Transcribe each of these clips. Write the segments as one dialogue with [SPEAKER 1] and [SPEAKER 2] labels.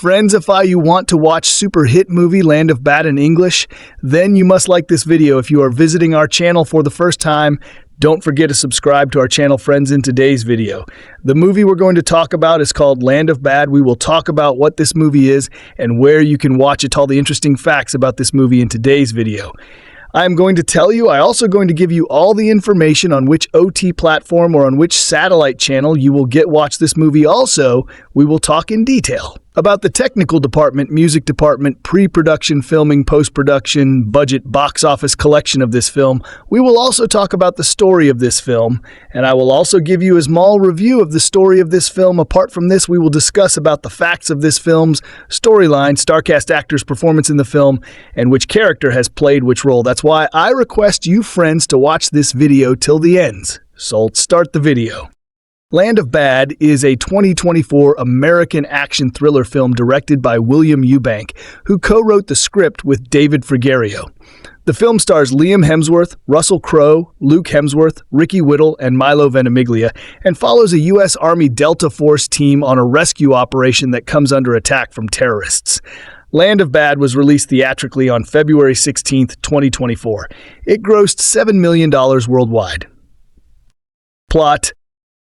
[SPEAKER 1] Friends, if you want to watch super hit movie Land of Bad in English, then you must like this video. If you are visiting our channel for the first time, don't forget to subscribe to our channel, friends, in today's video. The movie we're going to talk about is called Land of Bad. We will talk about what this movie is and where you can watch it, all the interesting facts about this movie in today's video. I'm going to tell you, I'm also going to give you all the information on which OT platform or on which satellite channel you will watch this movie. Also, we will talk in detail about the technical department, music department, pre-production, filming, post-production, budget, box office collection of this film. We will also talk about the story of this film, and I will also give you a small review of the story of this film. Apart from this, we will discuss about the facts of this film's storyline, starcast actors' performance in the film, and which character has played which role. That's why I request you, friends, to watch this video till the end. So let's start the video. Land of Bad is a 2024 American action thriller film directed by William Eubank, who co-wrote the script with David Frigerio. The film stars Liam Hemsworth, Russell Crowe, Luke Hemsworth, Ricky Whittle, and Milo Ventimiglia, and follows a U.S. Army Delta Force team on a rescue operation that comes under attack from terrorists. Land of Bad was released theatrically on February 16, 2024. It grossed $7 million worldwide. Plot: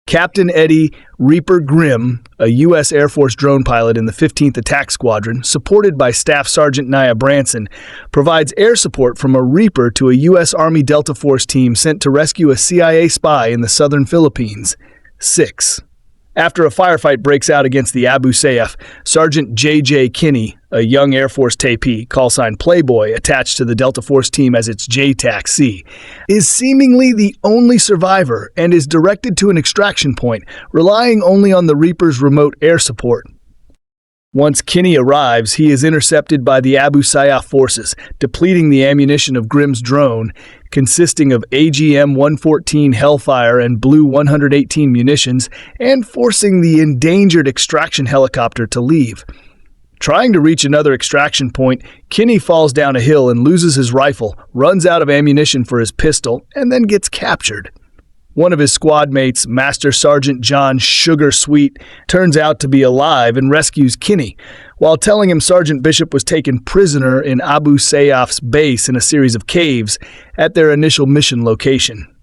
[SPEAKER 1] Captain Eddie Reaper Grimm, a U.S. Air Force drone pilot in the 15th Attack Squadron, supported by Staff Sergeant Nia Branson, provides air support from a Reaper to a U.S. Army Delta Force team sent to rescue a CIA spy in the southern Philippines. 6. After a firefight breaks out against the Abu Sayyaf, Sergeant J.J. Kinney, a young Air Force tapee, callsign Playboy, attached to the Delta Force team as its JTAC-C, is seemingly the only survivor and is directed to an extraction point, relying only on the Reaper's remote air support. Once Kinney arrives, he is intercepted by the Abu Sayyaf forces, depleting the ammunition of Grimm's drone, consisting of AGM-114 Hellfire and Blue 118 munitions, and forcing the endangered extraction helicopter to leave. Trying to reach another extraction point, Kinney falls down a hill and loses his rifle, runs out of ammunition for his pistol, and then gets captured. One of his squad mates, Master Sergeant John Sugar Sweet, turns out to be alive and rescues Kinney, while telling him Sergeant Bishop was taken prisoner in Abu Sayyaf's base in a series of caves at their initial mission location.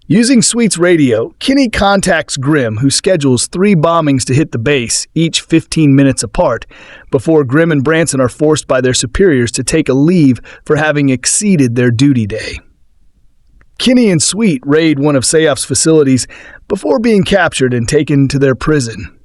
[SPEAKER 1] Using Sweet's radio, Kinney contacts Grimm, who schedules 3 bombings to hit the base, each 15 minutes apart, before Grimm and Branson are forced by their superiors to take a leave for having exceeded their duty day. Kinney and Sweet raid one of Sayyaf's facilities before being captured and taken to their prison.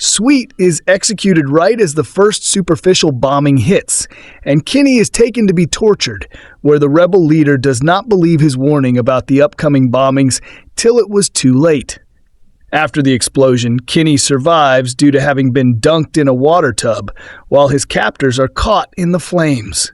[SPEAKER 1] Sweet is executed right as the first superficial bombing hits, and Kinney is taken to be tortured, where the rebel leader does not believe his warning about the upcoming bombings till it was too late. After the explosion, Kinney survives due to having been dunked in a water tub, while his captors are caught in the flames.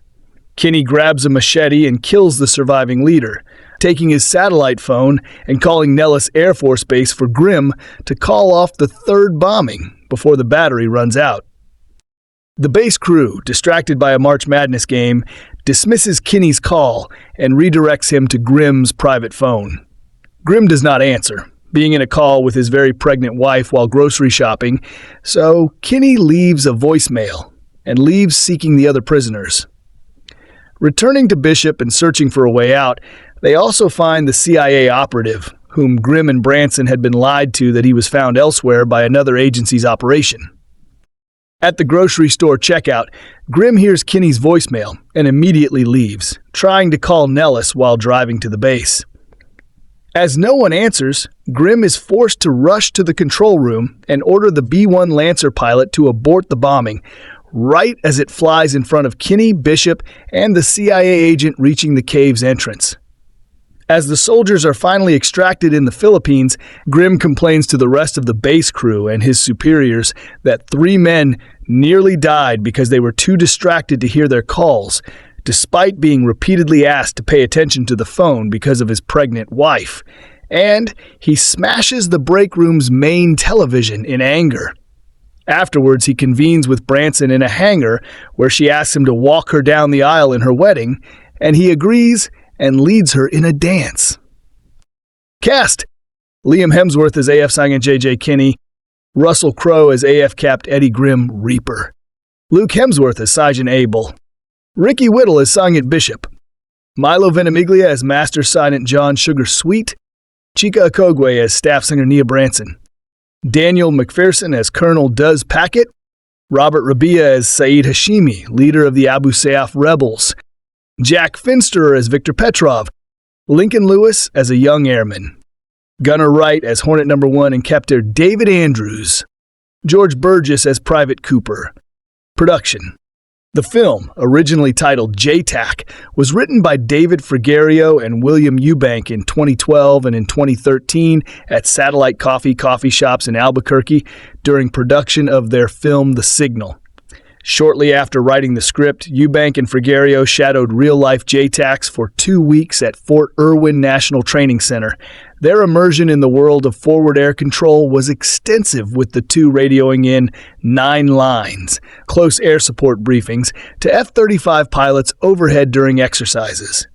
[SPEAKER 1] Kinney grabs a machete and kills the surviving leader, taking his satellite phone and calling Nellis Air Force Base for Grimm to call off the 3rd bombing before the battery runs out. The base crew, distracted by a March Madness game, dismisses Kinney's call and redirects him to Grimm's private phone. Grimm does not answer, being in a call with his very pregnant wife while grocery shopping, so Kinney leaves a voicemail and leaves seeking the other prisoners. Returning to Bishop and searching for a way out, they also find the CIA operative, whom Grimm and Branson had been lied to that he was found elsewhere by another agency's operation. At the grocery store checkout, Grimm hears Kinney's voicemail and immediately leaves, trying to call Nellis while driving to the base. As no one answers, Grimm is forced to rush to the control room and order the B-1 Lancer pilot to abort the bombing, right as it flies in front of Kinney, Bishop, and the CIA agent reaching the cave's entrance. As the soldiers are finally extracted in the Philippines, Grimm complains to the rest of the base crew and his superiors that 3 men nearly died because they were too distracted to hear their calls, despite being repeatedly asked to pay attention to the phone because of his pregnant wife. And he smashes the break room's main television in anger. Afterwards, he convenes with Branson in a hangar where she asks him to walk her down the aisle in her wedding, and he agrees and leads her in a dance. Cast: Liam Hemsworth as AF Sergeant J.J. Kinney, Russell Crowe as AF-Capt Eddie Grimm, Reaper. Luke Hemsworth as Sergeant Abel. Ricky Whittle as Sergeant Bishop. Milo Ventimiglia as Master Sergeant John Sugar Sweet. Chika Okogwe as Staff Singer Nia Branson. Daniel McPherson as Colonel Duz Packett. Robert Rabia as Saeed Hashimi, leader of the Abu Sayyaf rebels. Jack Finsterer as Victor Petrov. Lincoln Lewis as a young airman. Gunnar Wright as Hornet No. 1 and Captain David Andrews. George Burgess as Private Cooper. Production. The film, originally titled JTAC, was written by David Frigerio and William Eubank in 2012 and in 2013 at Satellite coffee shops in Albuquerque during production of their film The Signal. Shortly after writing the script, Eubank and Frigerio shadowed real-life JTACs for 2 weeks at Fort Irwin National Training Center. Their immersion in the world of forward air control was extensive, with the two radioing in 9 lines, close air support briefings, to F-35 pilots overhead during exercises.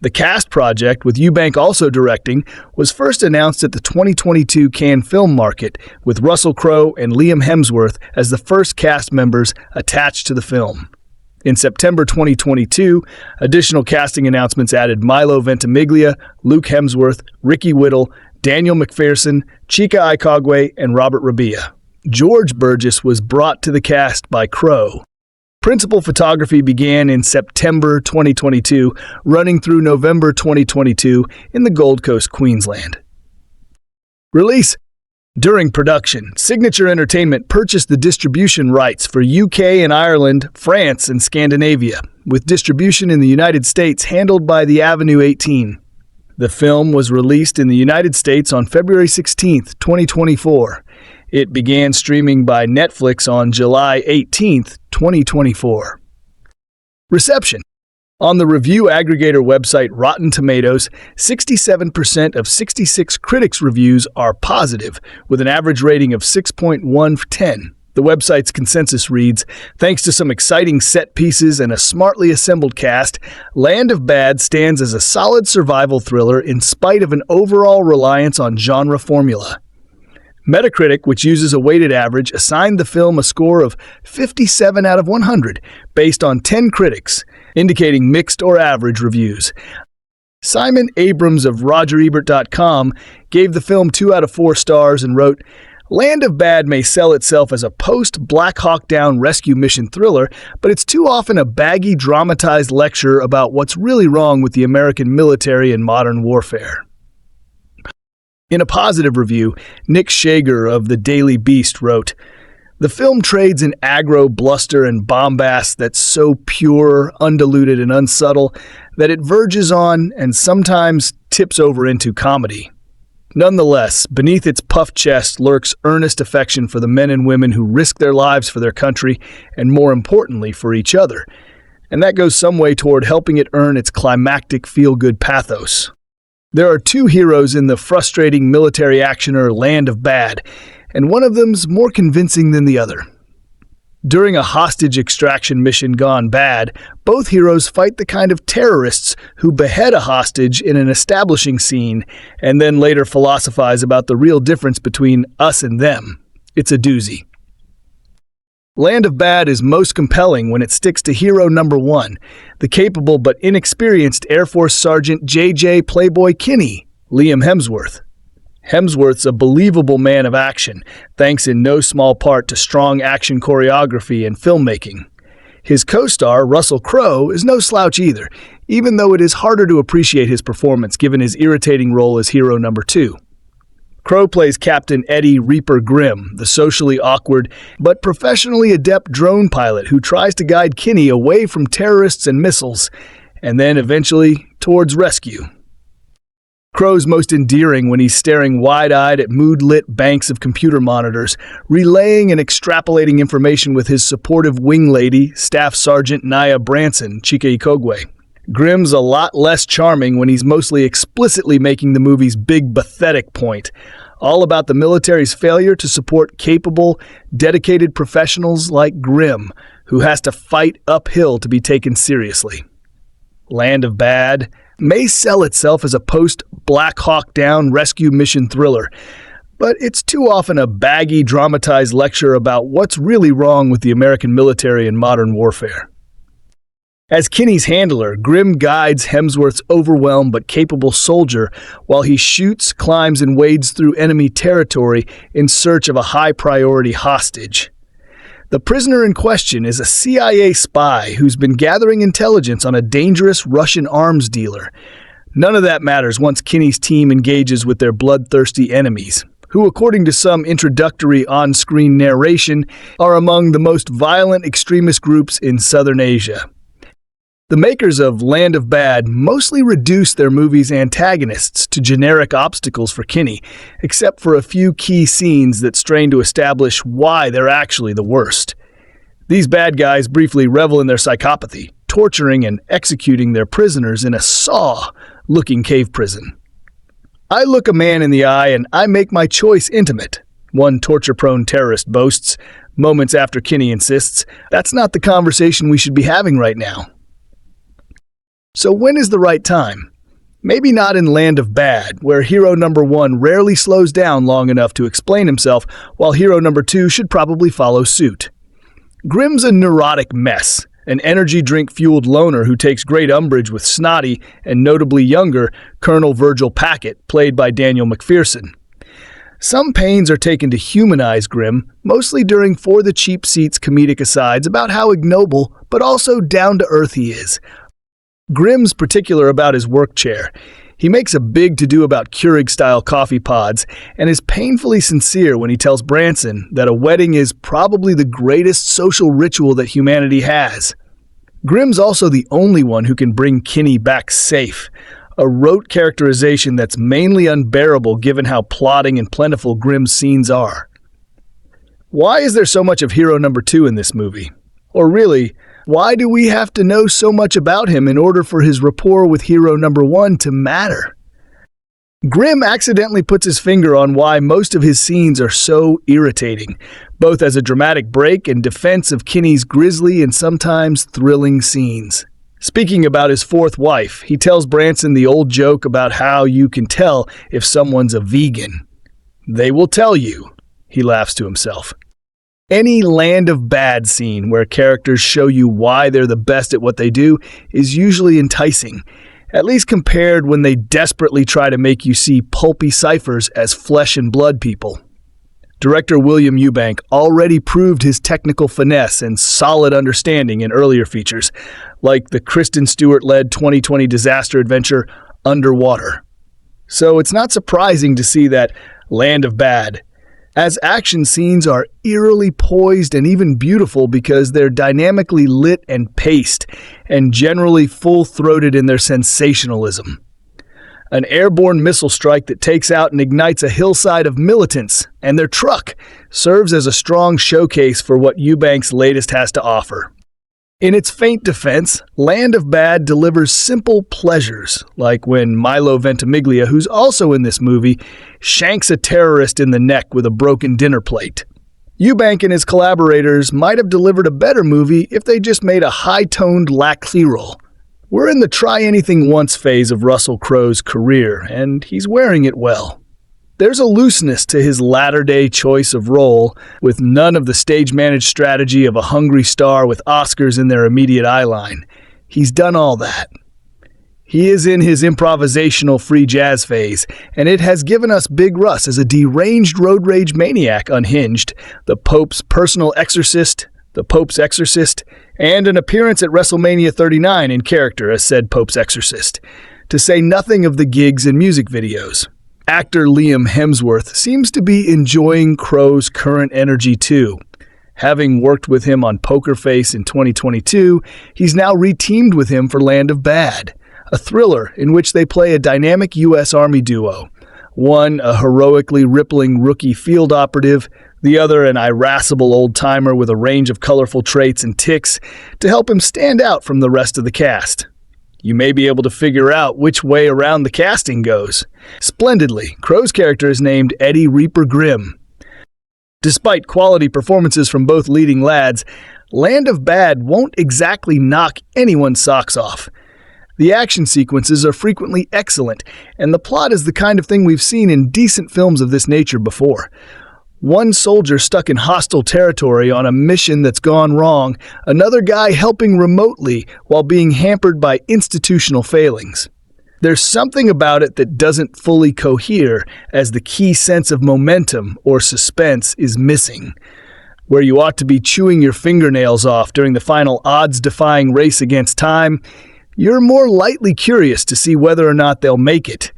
[SPEAKER 1] The cast project, with Eubank also directing, was first announced at the 2022 Cannes Film Market, with Russell Crowe and Liam Hemsworth as the first cast members attached to the film. In September 2022, additional casting announcements added Milo Ventimiglia, Luke Hemsworth, Ricky Whittle, Daniel McPherson, Chika Okogwe, and Robert Rabia. George Burgess was brought to the cast by Crowe. Principal photography began in September 2022, running through November 2022 in the Gold Coast, Queensland. Release. During production, Signature Entertainment purchased the distribution rights for UK and Ireland, France, and Scandinavia, with distribution in the United States handled by the Avenue 18. The film was released in the United States on February 16, 2024. It began streaming by Netflix on July 18, 2024. Reception. On the review aggregator website Rotten Tomatoes, 67% of 66 critics' reviews are positive, with an average rating of 6.1 for 10. The website's consensus reads, "Thanks to some exciting set pieces and a smartly assembled cast, Land of Bad stands as a solid survival thriller in spite of an overall reliance on genre formula." Metacritic, which uses a weighted average, assigned the film a score of 57 out of 100, based on 10 critics, indicating mixed or average reviews. Simon Abrams of RogerEbert.com gave the film 2 out of 4 stars and wrote, "Land of Bad may sell itself as a post-Black Hawk Down rescue mission thriller, but it's too often a baggy, dramatized lecture about what's really wrong with the American military and modern warfare." In a positive review, Nick Shager of The Daily Beast wrote, "The film trades in aggro bluster and bombast that's so pure, undiluted, and unsubtle that it verges on and sometimes tips over into comedy. Nonetheless, beneath its puffed chest lurks earnest affection for the men and women who risk their lives for their country and, more importantly, for each other. And that goes some way toward helping it earn its climactic feel-good pathos. There are 2 heroes in the frustrating military actioner Land of Bad, and one of them's more convincing than the other. During a hostage extraction mission gone bad, both heroes fight the kind of terrorists who behead a hostage in an establishing scene and then later philosophize about the real difference between us and them. It's a doozy. Land of Bad is most compelling when it sticks to hero number 1, the capable but inexperienced Air Force Sergeant J.J. Playboy Kinney, Liam Hemsworth. Hemsworth's a believable man of action, thanks in no small part to strong action choreography and filmmaking. His co-star, Russell Crowe, is no slouch either, even though it is harder to appreciate his performance given his irritating role as hero number 2. Crowe plays Captain Eddie Reaper Grimm, the socially awkward but professionally adept drone pilot who tries to guide Kinney away from terrorists and missiles, and then eventually towards rescue. Crowe's most endearing when he's staring wide-eyed at mood-lit banks of computer monitors, relaying and extrapolating information with his supportive wing lady, Staff Sergeant Nia Branson, Chika Okogwe. Grimm's a lot less charming when he's mostly explicitly making the movie's big pathetic point, all about the military's failure to support capable, dedicated professionals like Grimm, who has to fight uphill to be taken seriously. Land of Bad may sell itself as a post-Black Hawk Down rescue mission thriller, but it's too often a baggy, dramatized lecture about what's really wrong with the American military and modern warfare. As Kinney's handler, Grimm guides Hemsworth's overwhelmed but capable soldier while he shoots, climbs, and wades through enemy territory in search of a high-priority hostage. The prisoner in question is a CIA spy who's been gathering intelligence on a dangerous Russian arms dealer. None of that matters once Kinney's team engages with their bloodthirsty enemies, who, according to some introductory on-screen narration, are among the most violent extremist groups in Southern Asia. The makers of Land of Bad mostly reduce their movie's antagonists to generic obstacles for Kinney, except for a few key scenes that strain to establish why they're actually the worst. These bad guys briefly revel in their psychopathy, torturing and executing their prisoners in a Saw-looking cave prison. "I look a man in the eye and I make my choice intimate," one torture-prone terrorist boasts, moments after Kinney insists, "That's not the conversation we should be having right now." So when is the right time? Maybe not in Land of Bad, where hero number 1 rarely slows down long enough to explain himself, while hero number 2 should probably follow suit. Grimm's a neurotic mess, an energy drink-fueled loner who takes great umbrage with snotty and notably younger Colonel Virgil Packett, played by Daniel McPherson. Some pains are taken to humanize Grimm, mostly during For the Cheap Seats comedic asides about how ignoble but also down-to-earth he is. Grimm's particular about his work chair. He makes a big to-do about Keurig-style coffee pods and is painfully sincere when he tells Branson that a wedding is probably the greatest social ritual that humanity has. Grimm's also the only one who can bring Kinney back safe, a rote characterization that's mainly unbearable given how plotting and plentiful Grimm's scenes are. Why is there so much of hero number 2 in this movie? Or really, why do we have to know so much about him in order for his rapport with hero number 1 to matter? Grimm accidentally puts his finger on why most of his scenes are so irritating, both as a dramatic break and defense of Kinney's grisly and sometimes thrilling scenes. Speaking about his 4th wife, he tells Branson the old joke about how you can tell if someone's a vegan. "They will tell you," he laughs to himself. Any Land of Bad scene where characters show you why they're the best at what they do is usually enticing, at least compared when they desperately try to make you see pulpy ciphers as flesh and blood people. Director William Eubank already proved his technical finesse and solid understanding in earlier features, like the Kristen Stewart-led 2020 disaster adventure Underwater. So it's not surprising to see that Land of Bad, as action scenes are eerily poised and even beautiful because they're dynamically lit and paced, and generally full-throated in their sensationalism. An airborne missile strike that takes out and ignites a hillside of militants and their truck serves as a strong showcase for what Eubank's latest has to offer. In its faint defense, Land of Bad delivers simple pleasures, like when Milo Ventimiglia, who's also in this movie, shanks a terrorist in the neck with a broken dinner plate. Eubank and his collaborators might have delivered a better movie if they just made a high-toned lac-thirol. We're in the try-anything-once phase of Russell Crowe's career, and he's wearing it well. There's a looseness to his latter-day choice of role, with none of the stage-managed strategy of a hungry star with Oscars in their immediate eyeline. He's done all that. He is in his improvisational free jazz phase, and it has given us Big Russ as a deranged road rage maniac unhinged, the Pope's personal exorcist, the Pope's exorcist, and an appearance at WrestleMania 39 in character as said Pope's exorcist, to say nothing of the gigs and music videos. Actor Liam Hemsworth seems to be enjoying Crowe's current energy too. Having worked with him on Poker Face in 2022, he's now reteamed with him for Land of Bad, a thriller in which they play a dynamic U.S. Army duo. One a heroically rippling rookie field operative, the other an irascible old-timer with a range of colorful traits and tics to help him stand out from the rest of the cast. You may be able to figure out which way around the casting goes. Splendidly, Crowe's character is named Eddie Reaper Grimm. Despite quality performances from both leading lads, Land of Bad won't exactly knock anyone's socks off. The action sequences are frequently excellent, and the plot is the kind of thing we've seen in decent films of this nature before. One soldier stuck in hostile territory on a mission that's gone wrong, another guy helping remotely while being hampered by institutional failings. There's something about it that doesn't fully cohere, as the key sense of momentum or suspense is missing. Where you ought to be chewing your fingernails off during the final odds-defying race against time, you're more lightly curious to see whether or not they'll make it,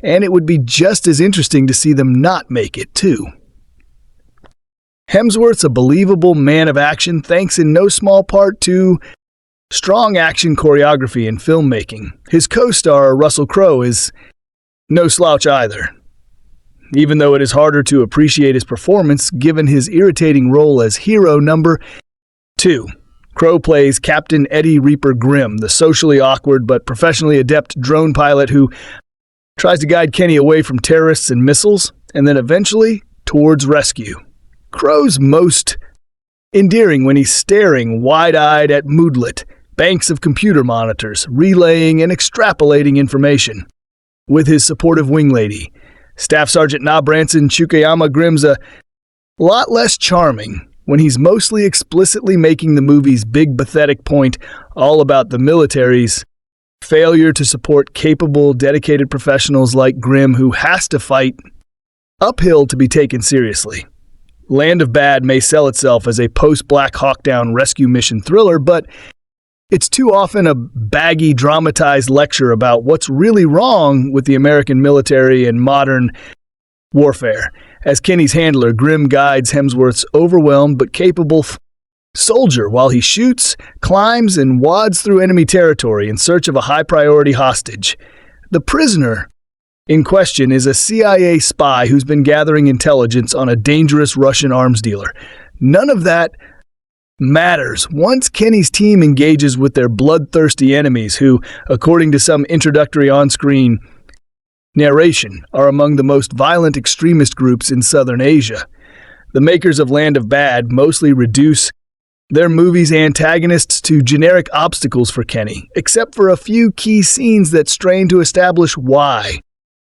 [SPEAKER 1] and it would be just as interesting to see them not make it, too. Hemsworth's a believable man of action thanks in no small part to strong action choreography and filmmaking. His co-star, Russell Crowe, is no slouch either, even though it is harder to appreciate his performance given his irritating role as hero number 2. Crowe plays Captain Eddie Reaper Grimm, the socially awkward but professionally adept drone pilot who tries to guide Kenny away from terrorists and missiles, and then eventually towards rescue. Crowe's most endearing when he's staring wide-eyed at moodlet banks of computer monitors, relaying and extrapolating information. With his supportive wing lady, Staff Sergeant Na Branson Chukayama, Grimm's a lot less charming when he's mostly explicitly making the movie's big pathetic point all about the military's failure to support capable, dedicated professionals like Grimm who has to fight uphill to be taken seriously. Land of Bad may sell itself as a post-Black Hawk Down rescue mission thriller, but it's too often a baggy, dramatized lecture about what's really wrong with the American military and modern warfare. As Kenny's handler, Grimm guides Hemsworth's overwhelmed but capable soldier while he shoots, climbs, and wads through enemy territory in search of a high-priority hostage. The prisoner in question is a CIA spy who's been gathering intelligence on a dangerous Russian arms dealer. None of that matters once Kenny's team engages with their bloodthirsty enemies who, according to some introductory on-screen narration, are among the most violent extremist groups in southern Asia. The makers of Land of Bad mostly reduce their movie's antagonists to generic obstacles for Kenny, except for a few key scenes that strain to establish why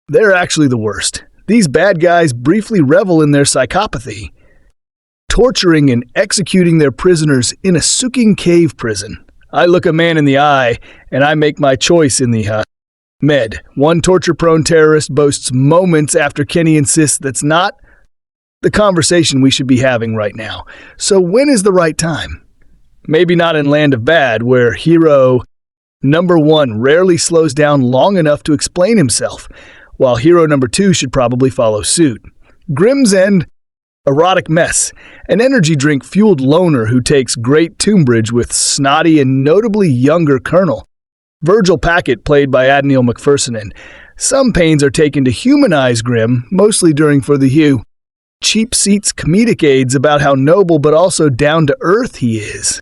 [SPEAKER 1] they're actually the worst. These bad guys briefly revel in their psychopathy, torturing and executing their prisoners in a Suking cave prison. I look a man in the eye, and I make my choice in the med. One torture-prone terrorist boasts moments after Kenny insists that's not the conversation we should be having right now. So when is the right time? Maybe not in Land of Bad, where hero number 1 rarely slows down long enough to explain himself, while hero number 2 should probably follow suit. Grimm's End erotic mess, an energy drink-fueled loner who takes great Tunbridge with snotty and notably younger Colonel Virgil Packett, played by Adniel McPherson. Some pains are taken to humanize Grimm, mostly during For the Hue cheap seats comedic aids about how noble but also down-to-earth he is.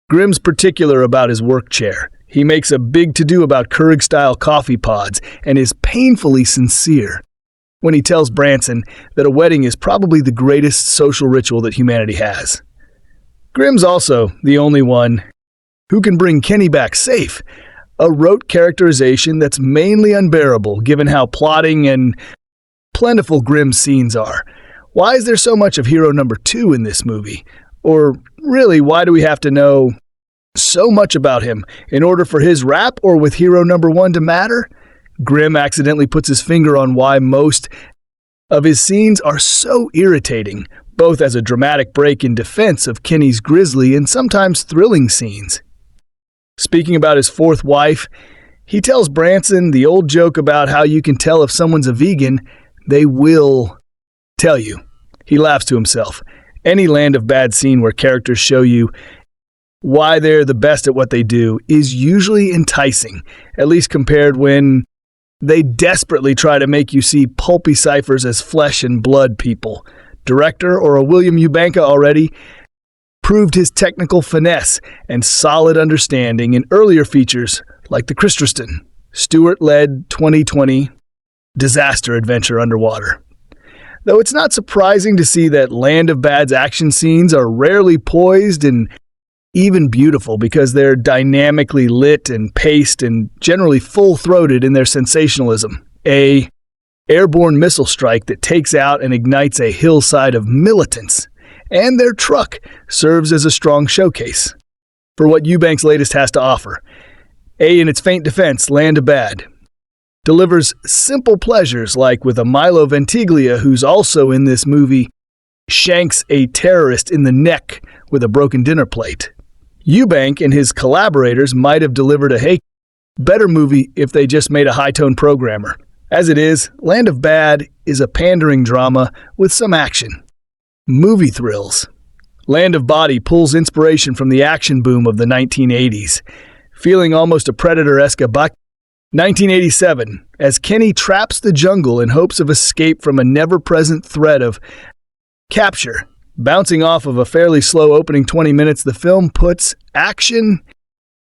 [SPEAKER 1] Grimm's particular about his work chair. He makes a big to-do about Keurig-style coffee pods and is painfully sincere when he tells Branson that a wedding is probably the greatest social ritual that humanity has. Grimm's also the only one who can bring Kenny back safe, a rote characterization that's mainly unbearable given how plotting and plentiful Grimm's scenes are. Why is there so much of hero number 2 in this movie? Or really, why do we have to know so much about him in order for his rap or with hero number 1 to matter? Grimm accidentally puts his finger on why most of his scenes are so irritating, both as a dramatic break in defense of Kenny's grisly and sometimes thrilling scenes. Speaking about his 4th wife, he tells Branson the old joke about how you can tell if someone's a vegan, they will tell you. He laughs to himself. Any Land of Bad scene where characters show you why they're the best at what they do is usually enticing, at least compared when they desperately try to make you see pulpy ciphers as flesh and blood people. Director or a William Eubank already proved his technical finesse and solid understanding in earlier features like The Christreston, Stewart-led 2020 disaster adventure underwater. Though it's not surprising to see that Land of Bad's action scenes are rarely poised and even beautiful because they're dynamically lit and paced and generally full-throated in their sensationalism. A airborne missile strike that takes out and ignites a hillside of militants, and their truck serves as a strong showcase for what Eubank's latest has to offer. In its faint defense, Land of Bad delivers simple pleasures like with a Milo Ventimiglia, who's also in this movie, shanks a terrorist in the neck with a broken dinner plate. Eubank and his collaborators might have delivered a better movie if they just made a high-tone programmer. As it is, Land of Bad is a pandering drama with some action. Movie thrills. Land of Body pulls inspiration from the action boom of the 1980s, feeling almost a Predator-esque about 1987, as Kenny traps the jungle in hopes of escape from a never-present threat of capture. Bouncing off of a fairly slow opening 20 minutes, the film puts action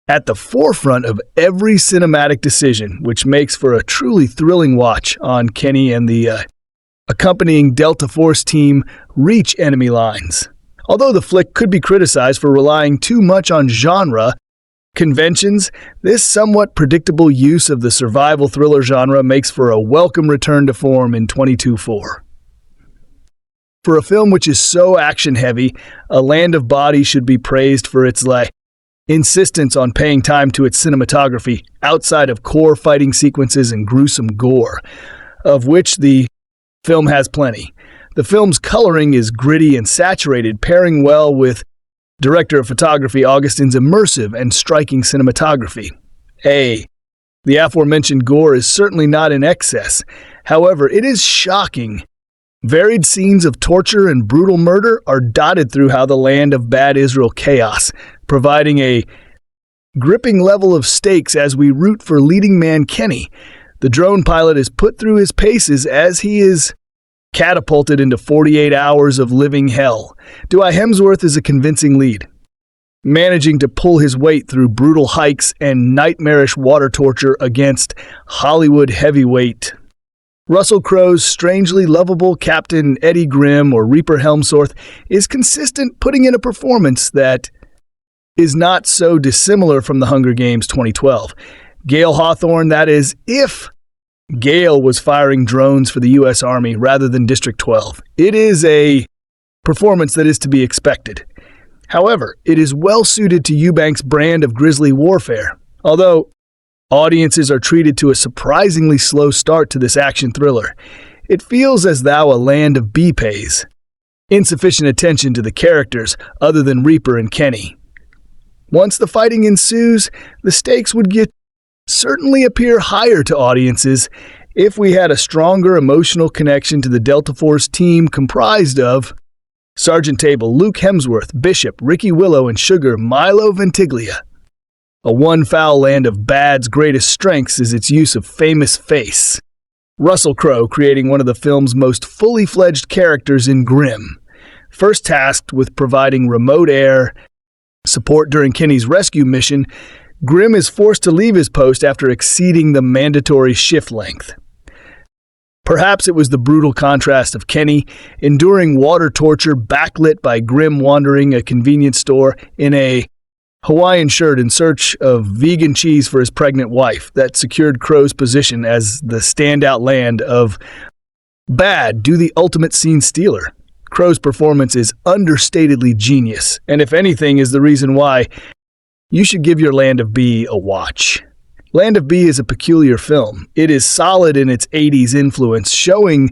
[SPEAKER 1] at the forefront of every cinematic decision, which makes for a truly thrilling watch on Kenny and the accompanying Delta Force team reach enemy lines. Although the flick could be criticized for relying too much on genre conventions, this somewhat predictable use of the survival thriller genre makes for a welcome return to form in 22-4. For a film which is so action-heavy, A Land of Body should be praised for its insistence on paying time to its cinematography outside of core fighting sequences and gruesome gore, of which the film has plenty. The film's coloring is gritty and saturated, pairing well with director of photography Augustin's immersive and striking cinematography. The aforementioned gore is certainly not in excess. However, it is shocking. Varied scenes of torture and brutal murder are dotted throughout the Land of Bad Israel chaos, providing a gripping level of stakes as we root for leading man Kenny. The drone pilot is put through his paces as he is catapulted into 48 hours of living hell. Dwight Hemsworth is a convincing lead, managing to pull his weight through brutal hikes and nightmarish water torture against Hollywood heavyweight. Russell Crowe's strangely lovable Captain Eddie Grimm or Reaper Hemsworth is consistent, putting in a performance that is not so dissimilar from The Hunger Games 2012. Gale Hawthorne, that is, if Gale was firing drones for the U.S. Army rather than District 12. It is a performance that is to be expected. However, it is well suited to Eubank's brand of grisly warfare, although audiences are treated to a surprisingly slow start to this action thriller. It feels as though A Land of B pays insufficient attention to the characters other than Reaper and Kenny. Once the fighting ensues, the stakes would certainly appear higher to audiences if we had a stronger emotional connection to the Delta Force team comprised of Sergeant Table, Luke Hemsworth, Bishop, Ricky Willow, and Sugar Milo Ventimiglia. A one-foul Land of Bad's greatest strengths is its use of famous face. Russell Crowe creating one of the film's most fully-fledged characters in Grimm. First tasked with providing remote air support during Kenny's rescue mission, Grimm is forced to leave his post after exceeding the mandatory shift length. Perhaps it was the brutal contrast of Kenny enduring water torture backlit by Grimm wandering a convenience store in a Hawaiian shirt in search of vegan cheese for his pregnant wife that secured Crowe's position as the standout Land of Bad do the ultimate scene stealer. Crowe's performance is understatedly genius, and if anything is the reason why you should give your Land of B a watch. Land of B is a peculiar film. It is solid in its 80s influence, showing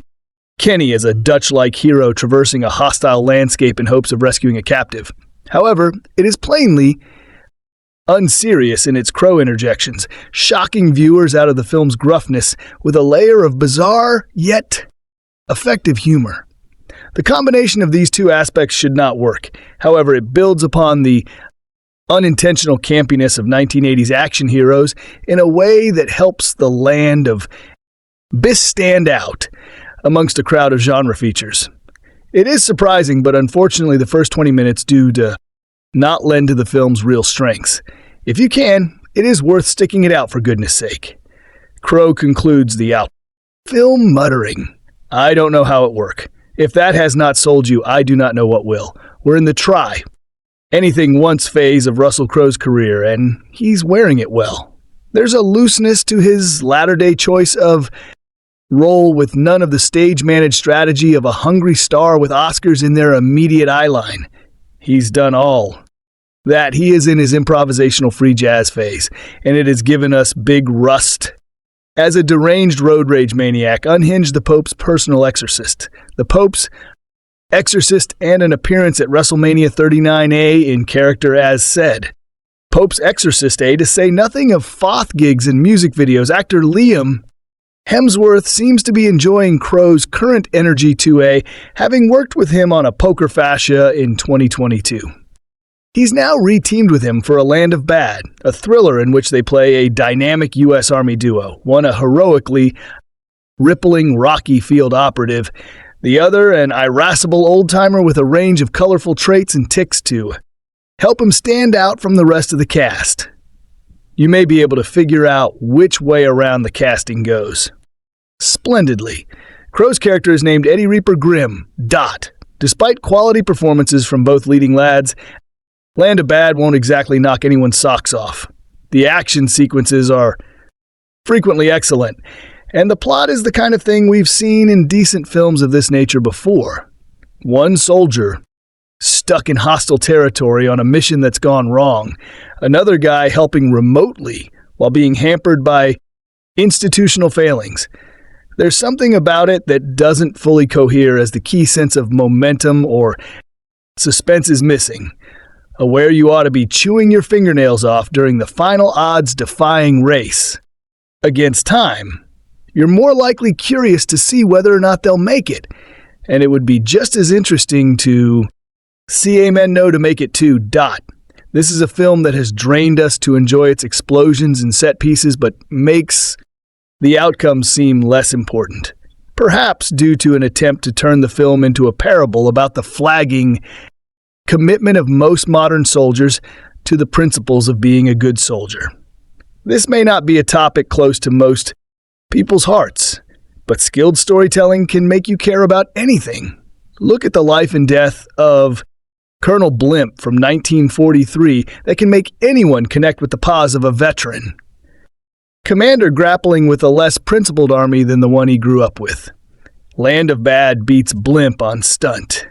[SPEAKER 1] Kenny as a Dutch-like hero traversing a hostile landscape in hopes of rescuing a captive. However, it is plainly unserious in its Crowe interjections, shocking viewers out of the film's gruffness with a layer of bizarre yet effective humor. The combination of these two aspects should not work. However, it builds upon the unintentional campiness of 1980s action heroes in a way that helps the Land of Bis stand out amongst a crowd of genre features. It is surprising, but unfortunately the first 20 minutes do not lend to the film's real strengths. If you can, it is worth sticking it out for goodness sake. Crowe concludes the film muttering, "I don't know how it worked. If that has not sold you, I do not know what will. We're in the try. anything once phase of Russell Crowe's career, and he's wearing it well. There's a looseness to his latter-day choice of role with none of the stage-managed strategy of a hungry star with Oscars in their immediate eyeline. He's done all that. He is in his improvisational free jazz phase, and it has given us big rust. As a deranged road rage maniac, unhinged the Pope's personal exorcist. The Pope's exorcist and an appearance at WrestleMania 39A in character as said. Pope's exorcist, to say nothing of Foth gigs and music videos. Actor Liam Hemsworth seems to be enjoying Crowe's current energy to having worked with him on a poker fascia in 2022. He's now re-teamed with him for A Land of Bad, a thriller in which they play a dynamic U.S. Army duo, one a heroically rippling Rocky field operative, the other an irascible old-timer with a range of colorful traits and tics to help him stand out from the rest of the cast. You may be able to figure out which way around the casting goes. Splendidly. Crowe's character is named Eddie Reaper Grimm. Despite quality performances from both leading lads, Land of Bad won't exactly knock anyone's socks off. The action sequences are frequently excellent, and the plot is the kind of thing we've seen in decent films of this nature before. One soldier stuck in hostile territory on a mission that's gone wrong. Another guy helping remotely while being hampered by institutional failings. There's something about it that doesn't fully cohere as the key sense of momentum or suspense is missing. Aware you ought to be chewing your fingernails off during the final odds-defying race against time. You're more likely curious to see whether or not they'll make it, and it would be just as interesting to see amen no to make it too. This is a film that has drained us to enjoy its explosions and set pieces, but makes the outcomes seem less important. Perhaps due to an attempt to turn the film into a parable about the flagging commitment of most modern soldiers to the principles of being a good soldier. This may not be a topic close to most people's hearts, but skilled storytelling can make you care about anything. Look at the life and death of Colonel Blimp from 1943 that can make anyone connect with the pause of a veteran commander grappling with a less principled army than the one he grew up with. Land of Bad beats Blimp on stunt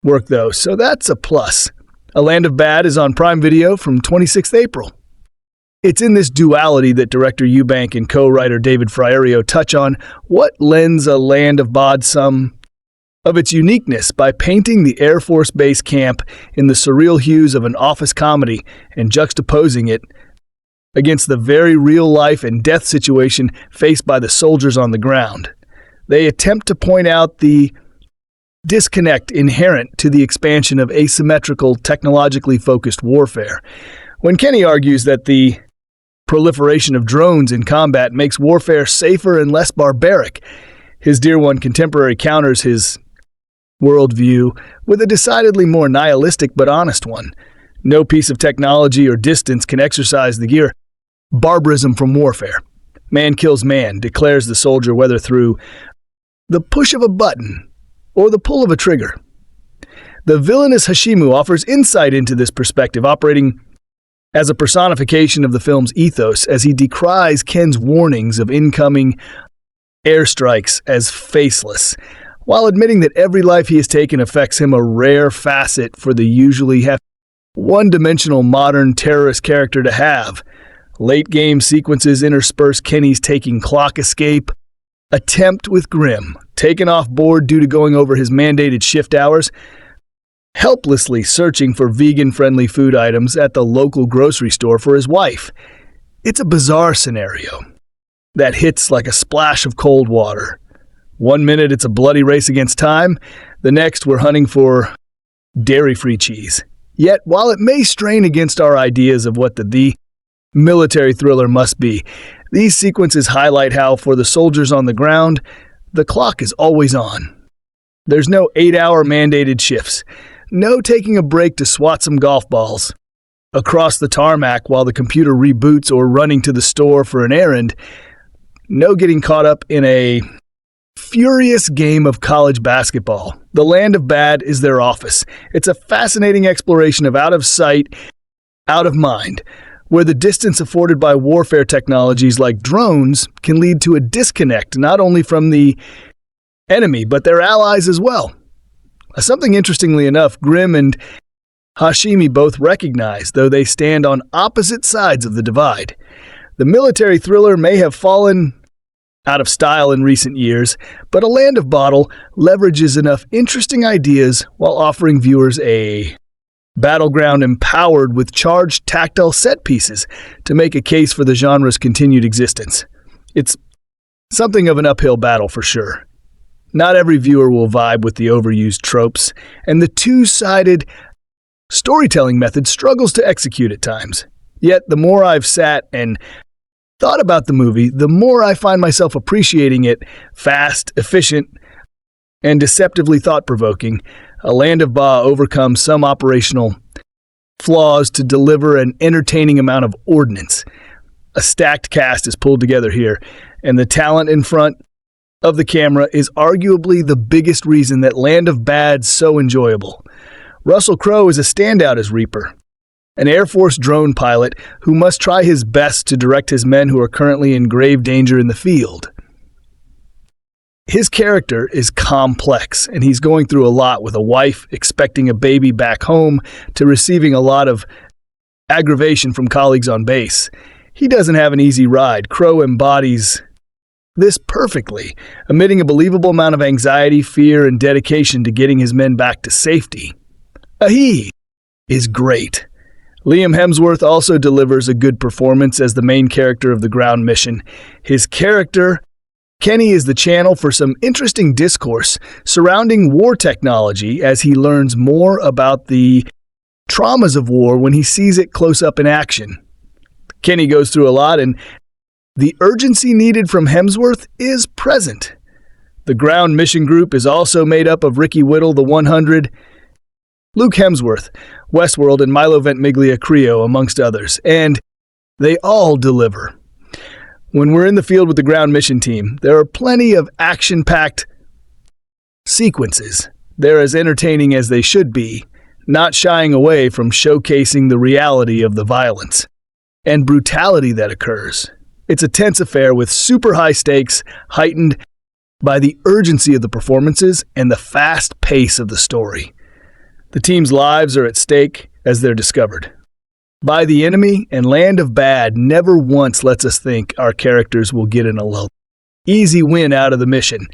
[SPEAKER 1] work, though, so that's a plus. A Land of Bad is on Prime Video from 26th April. It's in this duality that director Eubank and co-writer David Frigerio touch on what lends A Land of Bad some of its uniqueness by painting the Air Force Base camp in the surreal hues of an office comedy and juxtaposing it against the very real life and death situation faced by the soldiers on the ground. They attempt to point out the disconnect inherent to the expansion of asymmetrical, technologically focused warfare. When Kenny argues that the proliferation of drones in combat makes warfare safer and less barbaric, his Dear One contemporary counters his worldview with a decidedly more nihilistic but honest one. No piece of technology or distance can exorcise the gear barbarism from warfare. Man kills man, declares the soldier, whether through the push of a button or the pull of a trigger. The villainous Hashimu offers insight into this perspective, operating as a personification of the film's ethos as he decries Ken's warnings of incoming airstrikes as faceless, while admitting that every life he has taken affects him, a rare facet for the usually one-dimensional modern terrorist character to have. Late-game sequences intersperse Kenny's taking clock escape attempt with Grimm, taken off board due to going over his mandated shift hours, helplessly searching for vegan-friendly food items at the local grocery store for his wife. It's a bizarre scenario that hits like a splash of cold water. One minute it's a bloody race against time, the next we're hunting for dairy-free cheese. Yet, while it may strain against our ideas of what the military thriller must be, these sequences highlight how, for the soldiers on the ground, the clock is always on. There's no 8-hour mandated shifts, no taking a break to swat some golf balls across the tarmac while the computer reboots or running to the store for an errand, no getting caught up in a furious game of college basketball. The Land of Bad is their office. It's a fascinating exploration of out of sight, out of mind, where the distance afforded by warfare technologies like drones can lead to a disconnect not only from the enemy, but their allies as well. Something interestingly enough, Grimm and Hashimi both recognize, though they stand on opposite sides of the divide. The military thriller may have fallen out of style in recent years, but A Land of Bottle leverages enough interesting ideas while offering viewers a battleground empowered with charged tactile set pieces to make a case for the genre's continued existence. It's something of an uphill battle for sure. Not every viewer will vibe with the overused tropes, and the two-sided storytelling method struggles to execute at times. Yet, the more I've sat and thought about the movie, the more I find myself appreciating it. Fast, efficient, and deceptively thought-provoking, A Land of Ba overcomes some operational flaws to deliver an entertaining amount of ordnance. A stacked cast is pulled together here, and the talent in front of the camera is arguably the biggest reason that Land of Bad's so enjoyable. Russell Crowe is a standout as Reaper, an Air Force drone pilot who must try his best to direct his men who are currently in grave danger in the field. His character is complex, and he's going through a lot, with a wife expecting a baby back home to receiving a lot of aggravation from colleagues on base. He doesn't have an easy ride. Crowe embodies this perfectly, emitting a believable amount of anxiety, fear, and dedication to getting his men back to safety. He is great. Liam Hemsworth also delivers a good performance as the main character of the ground mission. His character, Kenny, is the channel for some interesting discourse surrounding war technology as he learns more about the traumas of war when he sees it close up in action. Kenny goes through a lot, and the urgency needed from Hemsworth is present. The ground mission group is also made up of Ricky Whittle, the 100, Luke Hemsworth, Westworld, and Milo Ventimiglia, Crowe, amongst others, and they all deliver. When we're in the field with the ground mission team, there are plenty of action-packed sequences. They're as entertaining as they should be, not shying away from showcasing the reality of the violence and brutality that occurs. It's a tense affair with super high stakes, heightened by the urgency of the performances and the fast pace of the story. The team's lives are at stake as they're discovered by the enemy, and Land of Bad never once lets us think our characters will get an easy win out of the mission.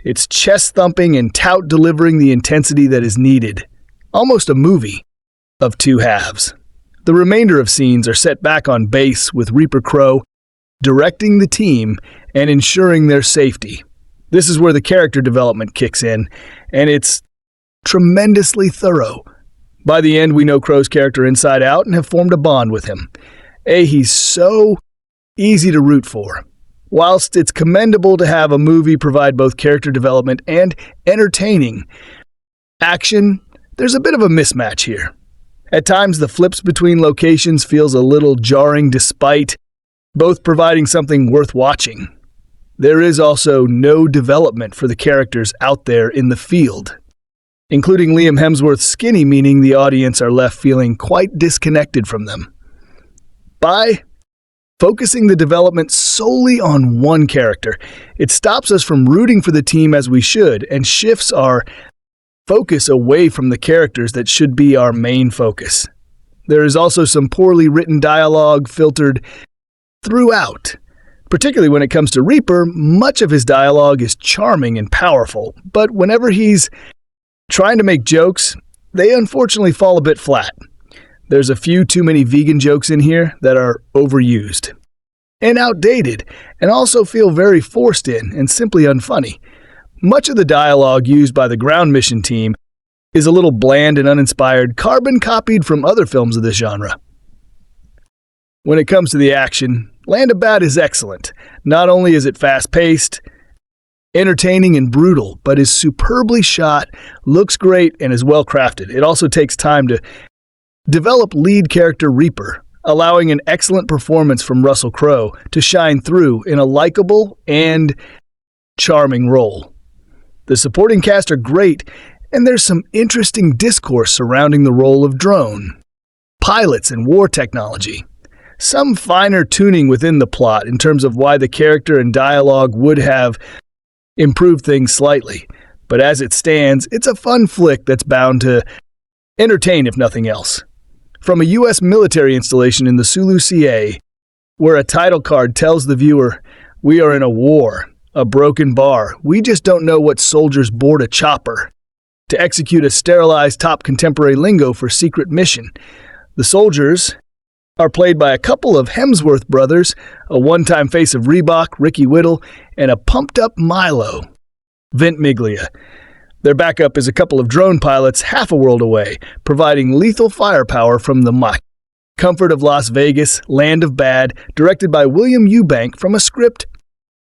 [SPEAKER 1] It's chest-thumping and tout-delivering the intensity that is needed. Almost a movie of two halves. The remainder of scenes are set back on base with Reaper Crowe directing the team and ensuring their safety. This is where the character development kicks in, and it's tremendously thorough. By the end, we know Crowe's character inside out and have formed a bond with him. He's so easy to root for. Whilst it's commendable to have a movie provide both character development and entertaining action, there's a bit of a mismatch here. At times, the flips between locations feels a little jarring despite both providing something worth watching. There is also no development for the characters out there in the field, including Liam Hemsworth's skinny, meaning the audience are left feeling quite disconnected from them. By focusing the development solely on one character, it stops us from rooting for the team as we should and shifts our focus away from the characters that should be our main focus. There is also some poorly written dialogue filtered throughout. Particularly when it comes to Reaper, much of his dialogue is charming and powerful, but whenever he's trying to make jokes, they unfortunately fall a bit flat. There's a few too many vegan jokes in here that are overused and outdated, and also feel very forced in and simply unfunny. Much of the dialogue used by the ground mission team is a little bland and uninspired, carbon copied from other films of this genre. When it comes to the action, Land of Bad is excellent. Not only is it fast-paced, entertaining, and brutal, but is superbly shot, looks great, and is well-crafted. It also takes time to develop lead character Reaper, allowing an excellent performance from Russell Crowe to shine through in a likable and charming role. The supporting cast are great, and there's some interesting discourse surrounding the role of drone, pilots, and war technology. Some finer tuning within the plot in terms of why the character and dialogue would have improved things slightly. But as it stands, it's a fun flick that's bound to entertain if nothing else. From a U.S. military installation in the Sulu CA, where a title card tells the viewer, "We are in a war, a broken bar. We just don't know what soldiers board a chopper to execute a sterilized top contemporary lingo for secret mission." The soldiers are played by a couple of Hemsworth brothers, a one-time face of Reebok, Ricky Whittle, and a pumped-up Milo, Ventimiglia. Their backup is a couple of drone pilots half a world away, providing lethal firepower from the comfort of Las Vegas, Land of Bad, directed by William Eubank from a script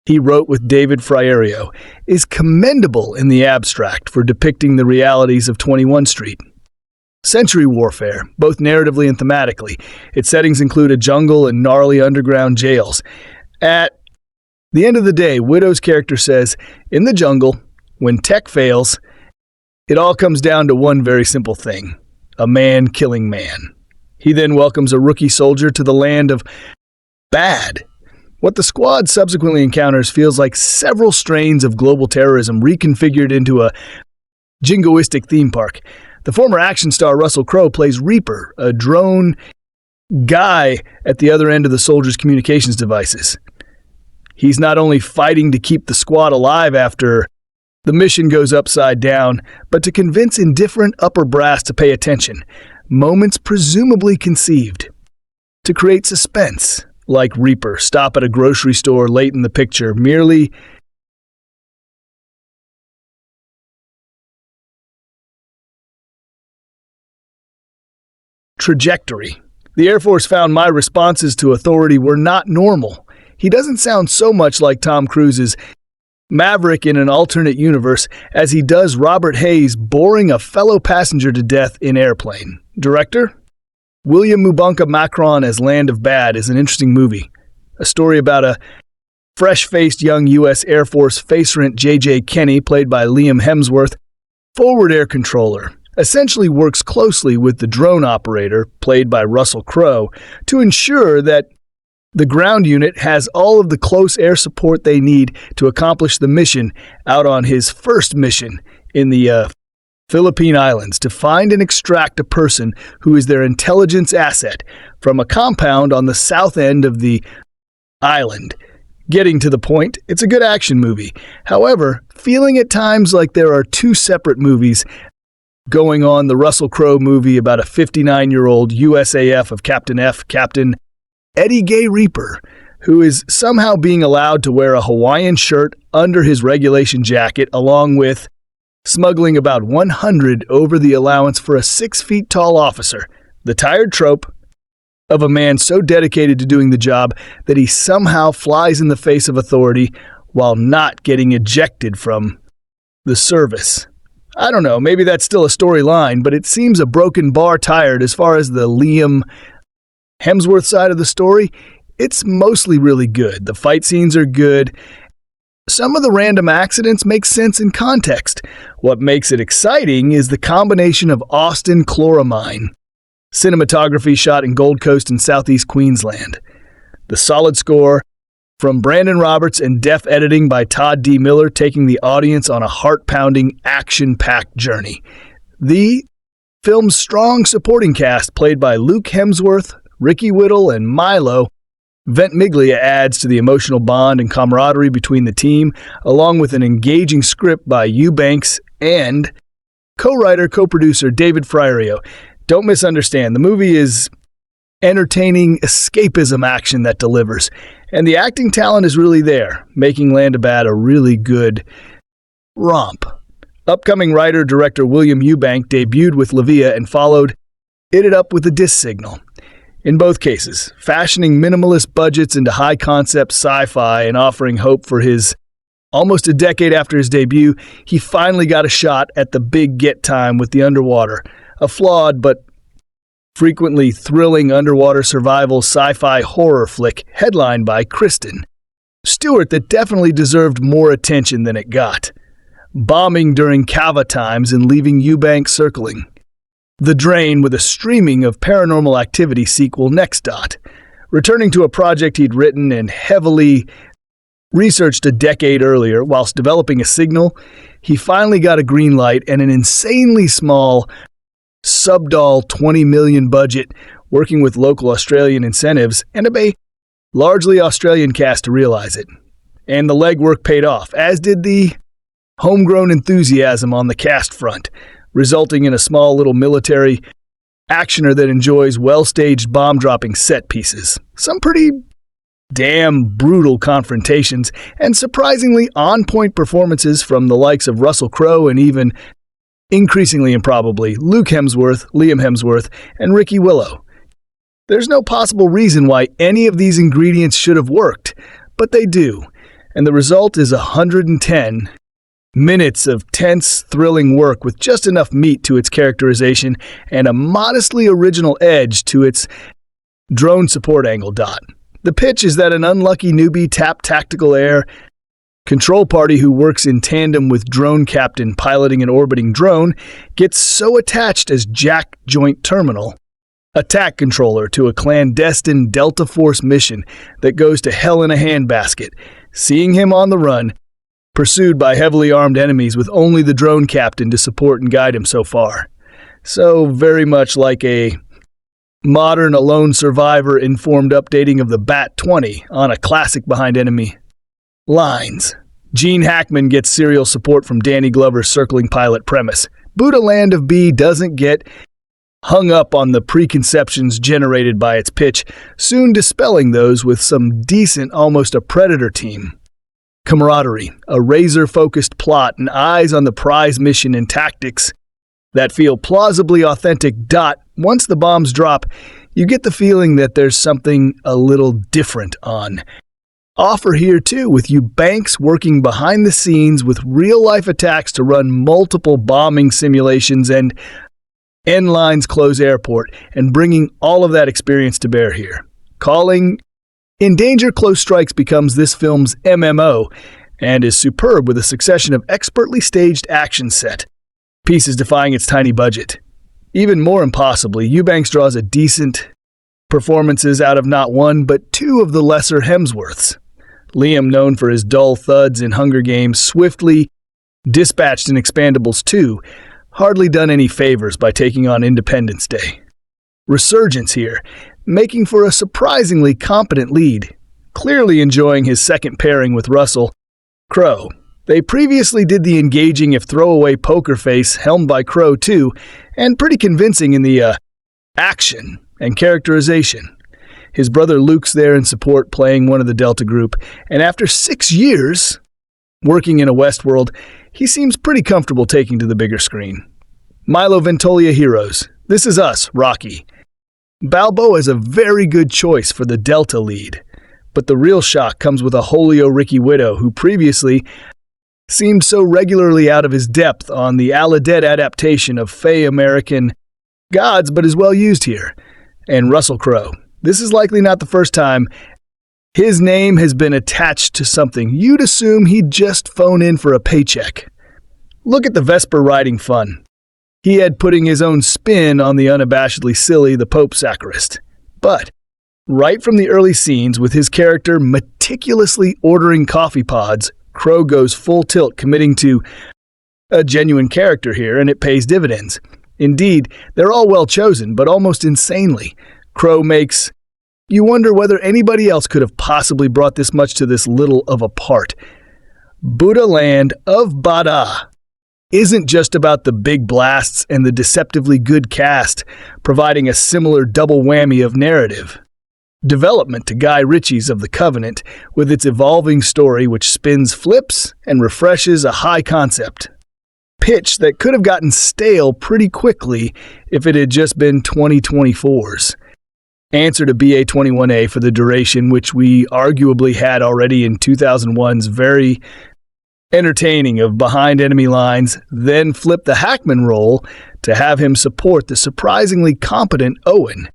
[SPEAKER 1] he wrote with David Frigerio, is commendable in the abstract for depicting the realities of 21 Street. Century warfare, both narratively and thematically. Its settings include a jungle and gnarly underground jails. At the end of the day, Widow's character says, in the jungle, when tech fails, it all comes down to one very simple thing: a man killing man. He then welcomes a rookie soldier to the land of bad. What the squad subsequently encounters feels like several strains of global terrorism reconfigured into a jingoistic theme park. The former action star Russell Crowe plays Reaper, a drone guy at the other end of the soldiers' communications devices. He's not only fighting to keep the squad alive after the mission goes upside down, but to convince indifferent upper brass to pay attention, moments presumably conceived to create suspense. Like Reaper, stop at a grocery store late in the picture, merely trajectory. The Air Force found my responses to authority were not normal. He doesn't sound so much like Tom Cruise's Maverick in an alternate universe as he does Robert Hayes boring a fellow passenger to death in Airplane. Director? William Mubunka Macron as Land of Bad is an interesting movie. A story about a fresh-faced young U.S. Air Force face-rent J.J. Kenny, played by Liam Hemsworth, forward air controller, essentially works closely with the drone operator, played by Russell Crowe, to ensure that the ground unit has all of the close air support they need to accomplish the mission out on his first mission in the Philippine Islands, to find and extract a person who is their intelligence asset from a compound on the south end of the island. Getting to the point, it's a good action movie. However, feeling at times like there are two separate movies going on: the Russell Crowe movie about a 59-year-old USAF of Captain F, Captain Eddie Gay Reaper, who is somehow being allowed to wear a Hawaiian shirt under his regulation jacket, along with smuggling about 100 over the allowance for a 6-feet-tall officer. The tired trope of a man so dedicated to doing the job that he somehow flies in the face of authority while not getting ejected from the service. I don't know, maybe that's still a storyline, but it seems a broken bar tired as far as the Liam Hemsworth side of the story. It's mostly really good. The fight scenes are good. Some of the random accidents make sense in context. What makes it exciting is the combination of Austin chloramine, cinematography shot in Gold Coast and Southeast Queensland, the solid score from Brandon Roberts, and deft editing by Todd D. Miller, taking the audience on a heart-pounding, action-packed journey. The film's strong supporting cast, played by Luke Hemsworth, Ricky Whittle, and Milo Ventimiglia, adds to the emotional bond and camaraderie between the team, along with an engaging script by Eubanks and co-writer, co-producer David Frigerio. Don't misunderstand, the movie is entertaining escapism action that delivers, and the acting talent is really there, making Land of Bad a really good romp. Upcoming writer-director William Eubank debuted with Levia and followed it up with a disc signal. In both cases, fashioning minimalist budgets into high-concept sci-fi and offering hope for his almost a decade after his debut, he finally got a shot at the big get time with The Underwater, a flawed but frequently thrilling underwater survival sci-fi horror flick headlined by Kristen Stewart that definitely deserved more attention than it got. bombing during Kava times and leaving Eubank circling. The Drain with a streaming of Paranormal Activity sequel next. Returning to a project he'd written and heavily researched a decade earlier whilst developing a signal, he finally got a green light and an insanely small, subdull $20 million budget working with local Australian incentives and a largely Australian cast to realize it. And the legwork paid off, as did the homegrown enthusiasm on the cast front, resulting in a small little military actioner that enjoys well-staged bomb-dropping set pieces, some pretty damn brutal confrontations, and surprisingly on-point performances from the likes of Russell Crowe and even, increasingly improbably, Luke Hemsworth, Liam Hemsworth, and Ricky Willow. There's no possible reason why any of these ingredients should have worked, but they do, and the result is 110 minutes of tense, thrilling work with just enough meat to its characterization and a modestly original edge to its drone support angle. The pitch is that an unlucky newbie tapped tactical air control party who works in tandem with drone captain piloting an orbiting drone gets so attached as Jack Joint Terminal, attack controller to a clandestine Delta Force mission that goes to hell in a handbasket, seeing him on the run, pursued by heavily armed enemies with only the drone captain to support and guide him so far. So very much like a modern Alone Survivor informed updating of the Bat-20 on a classic behind enemy lines. Gene Hackman gets serial support from Danny Glover's circling pilot premise. Buddha Land of B doesn't get hung up on the preconceptions generated by its pitch, soon dispelling those with some decent, almost a Predator team camaraderie, a razor-focused plot, and eyes on the prize mission and tactics that feel plausibly authentic. Once the bombs drop, you get the feeling that there's something a little different on offer here too, with Eubanks working behind the scenes with real-life attacks to run multiple bombing simulations and end lines close airport, and bringing all of that experience to bear here. Calling In Danger, Close Strikes becomes this film's MMO and is superb with a succession of expertly staged action set pieces defying its tiny budget. Even more impossibly, Eubanks draws a decent performances out of not one but two of the lesser Hemsworths. Liam, known for his dull thuds in Hunger Games, swiftly dispatched in Expendables 2, hardly done any favors by taking on Independence Day. Resurgence here, making for a surprisingly competent lead, clearly enjoying his second pairing with Russell Crowe. They previously did the engaging if throwaway poker face helmed by Crowe too, and pretty convincing in the action and characterization. His brother Luke's there in support playing one of the Delta group, and after 6 years working in a Westworld, he seems pretty comfortable taking to the bigger screen. Milo Ventimiglia heroes. This Is Us, Rocky. Balboa is a very good choice for the Delta lead, but the real shock comes with a Holio Ricky Widow, who previously seemed so regularly out of his depth on the Aladdin adaptation of Fey American Gods, but is well used here. And Russell Crowe. This is likely not the first time his name has been attached to something. You'd assume he'd just phone in for a paycheck. Look at the Vesper riding fun he had, putting his own spin on the unabashedly silly the Pope sacrist. But right from the early scenes, with his character meticulously ordering coffee pods, Crowe goes full tilt, committing to a genuine character here, and it pays dividends. Indeed, they're all well chosen, but almost insanely. Crowe makes you wonder whether anybody else could have possibly brought this much to this little of a part. Buddha Land of Bada isn't just about the big blasts and the deceptively good cast, providing a similar double whammy of narrative development to Guy Ritchie's of The Covenant, with its evolving story which spins flips and refreshes a high concept pitch that could have gotten stale pretty quickly if it had just been 2024's answer to BA-21A for the duration, which we arguably had already in 2001's very entertaining of Behind Enemy Lines, then flip the Hackman role to have him support the surprisingly competent Owen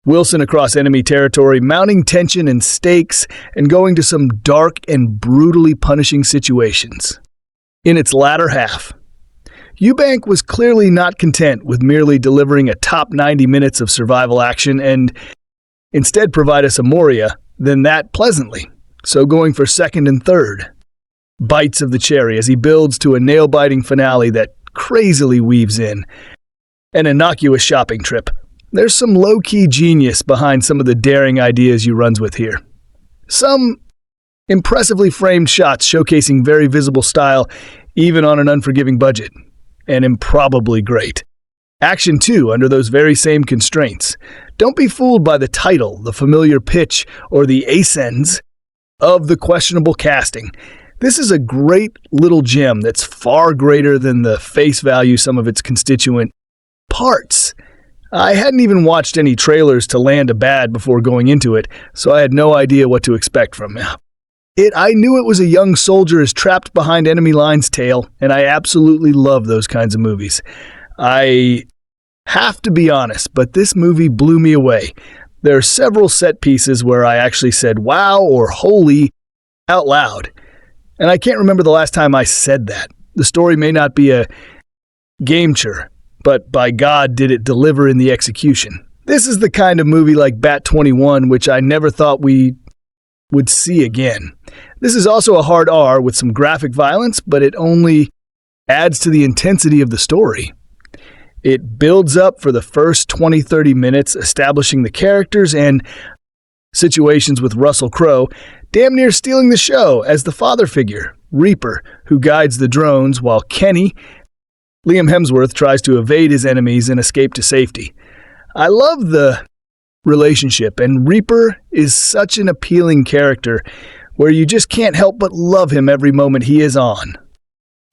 [SPEAKER 1] Wilson across enemy territory, mounting tension and stakes and going to some dark and brutally punishing situations. in its latter half. Eubank was clearly not content with merely delivering a top 90 minutes of survival action and instead provide us a Moria than that pleasantly, so going for second and third bites of the cherry as he builds to a nail-biting finale that crazily weaves in an innocuous shopping trip. There's some low-key genius behind some of the daring ideas you runs with here. Some impressively framed shots showcasing very visible style even on an unforgiving budget, and improbably great. Action too, under those very same constraints. Don't be fooled by the title, the familiar pitch, or the ascends of the questionable casting. This is a great little gem that's far greater than the face value some of its constituent parts. I hadn't even watched any trailers to Land of Bad before going into it, so I had no idea what to expect from it. I knew it was a young soldier is trapped behind enemy lines tale, and I absolutely love those kinds of movies. I have to be honest, but this movie blew me away. There are several set pieces where I actually said wow or holy out loud. And I can't remember the last time I said that. The story may not be a game-changer, but by God did it deliver in the execution. This is the kind of movie like Bat 21, which I never thought we would see again. This is also a hard R with some graphic violence, but it only adds to the intensity of the story. It builds up for the first 20-30 minutes, establishing the characters and situations with Russell Crowe, damn near stealing the show as the father figure, Reaper, who guides the drones while Kenny, Liam Hemsworth, tries to evade his enemies and escape to safety. I love the relationship, and Reaper is such an appealing character where you just can't help but love him every moment he is on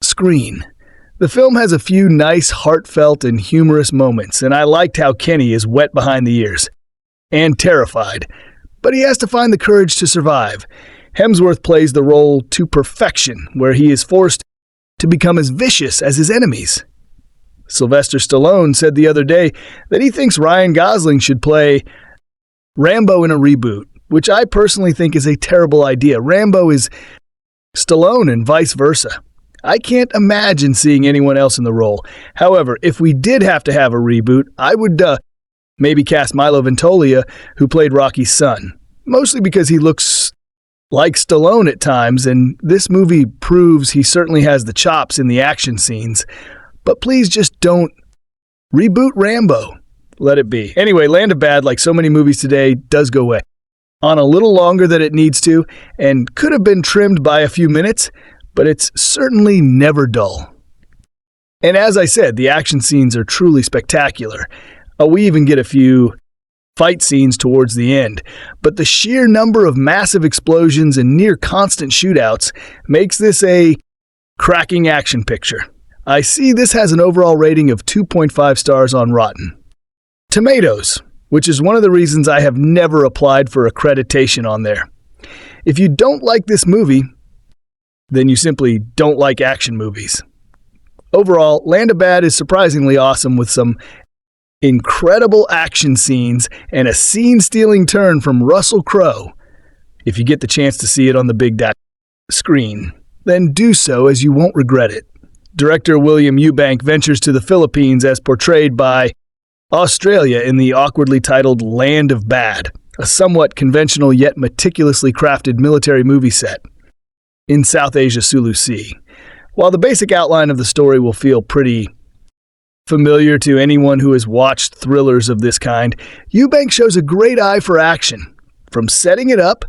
[SPEAKER 1] screen. The film has a few nice, heartfelt, and humorous moments, and I liked how Kenny is wet behind the ears and terrified, but he has to find the courage to survive. Hemsworth plays the role to perfection, where he is forced to become as vicious as his enemies. Sylvester Stallone said the other day that he thinks Ryan Gosling should play Rambo in a reboot, which I personally think is a terrible idea. Rambo is Stallone and vice versa. I can't imagine seeing anyone else in the role. However, if we did have to have a reboot, I would maybe cast Milo Ventimiglia, who played Rocky's son, mostly because he looks like Stallone at times, and this movie proves he certainly has the chops in the action scenes. But please just don't reboot Rambo. Let it be. Anyway, Land of Bad, like so many movies today, does go away on a little longer than it needs to, and could have been trimmed by a few minutes, but it's certainly never dull. And as I said, the action scenes are truly spectacular. We even get a few fight scenes towards the end, but the sheer number of massive explosions and near constant shootouts makes this a cracking action picture. I see this has an overall rating of 2.5 stars on Rotten Tomatoes, which is one of the reasons I have never applied for accreditation on there. If you don't like this movie, then you simply don't like action movies. Overall, Land of Bad is surprisingly awesome with some incredible action scenes and a scene-stealing turn from Russell Crowe. If you get the chance to see it on the big screen, then do so, as you won't regret it. Director William Eubank ventures to the Philippines as portrayed by Australia in the awkwardly titled Land of Bad, a somewhat conventional yet meticulously crafted military movie set in South Asia Sulu Sea. While the basic outline of the story will feel pretty familiar to anyone who has watched thrillers of this kind, Eubank shows a great eye for action. From setting it up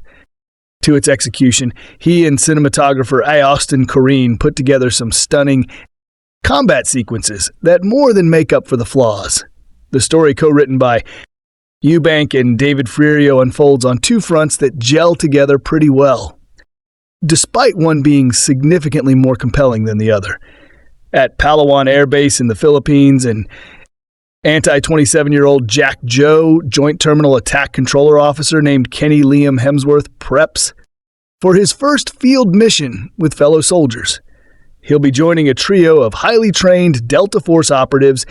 [SPEAKER 1] to its execution, he and cinematographer Austin Corrine put together some stunning combat sequences that more than make up for the flaws. The story, co-written by Eubank and David Frigerio, unfolds on two fronts that gel together pretty well, despite one being significantly more compelling than the other. At Palawan Air Base in the Philippines, an anti-27-year-old Jack Joe Joint Terminal Attack Controller Officer named Kenny Liam Hemsworth preps for his first field mission with fellow soldiers. He'll be joining a trio of highly trained Delta Force operatives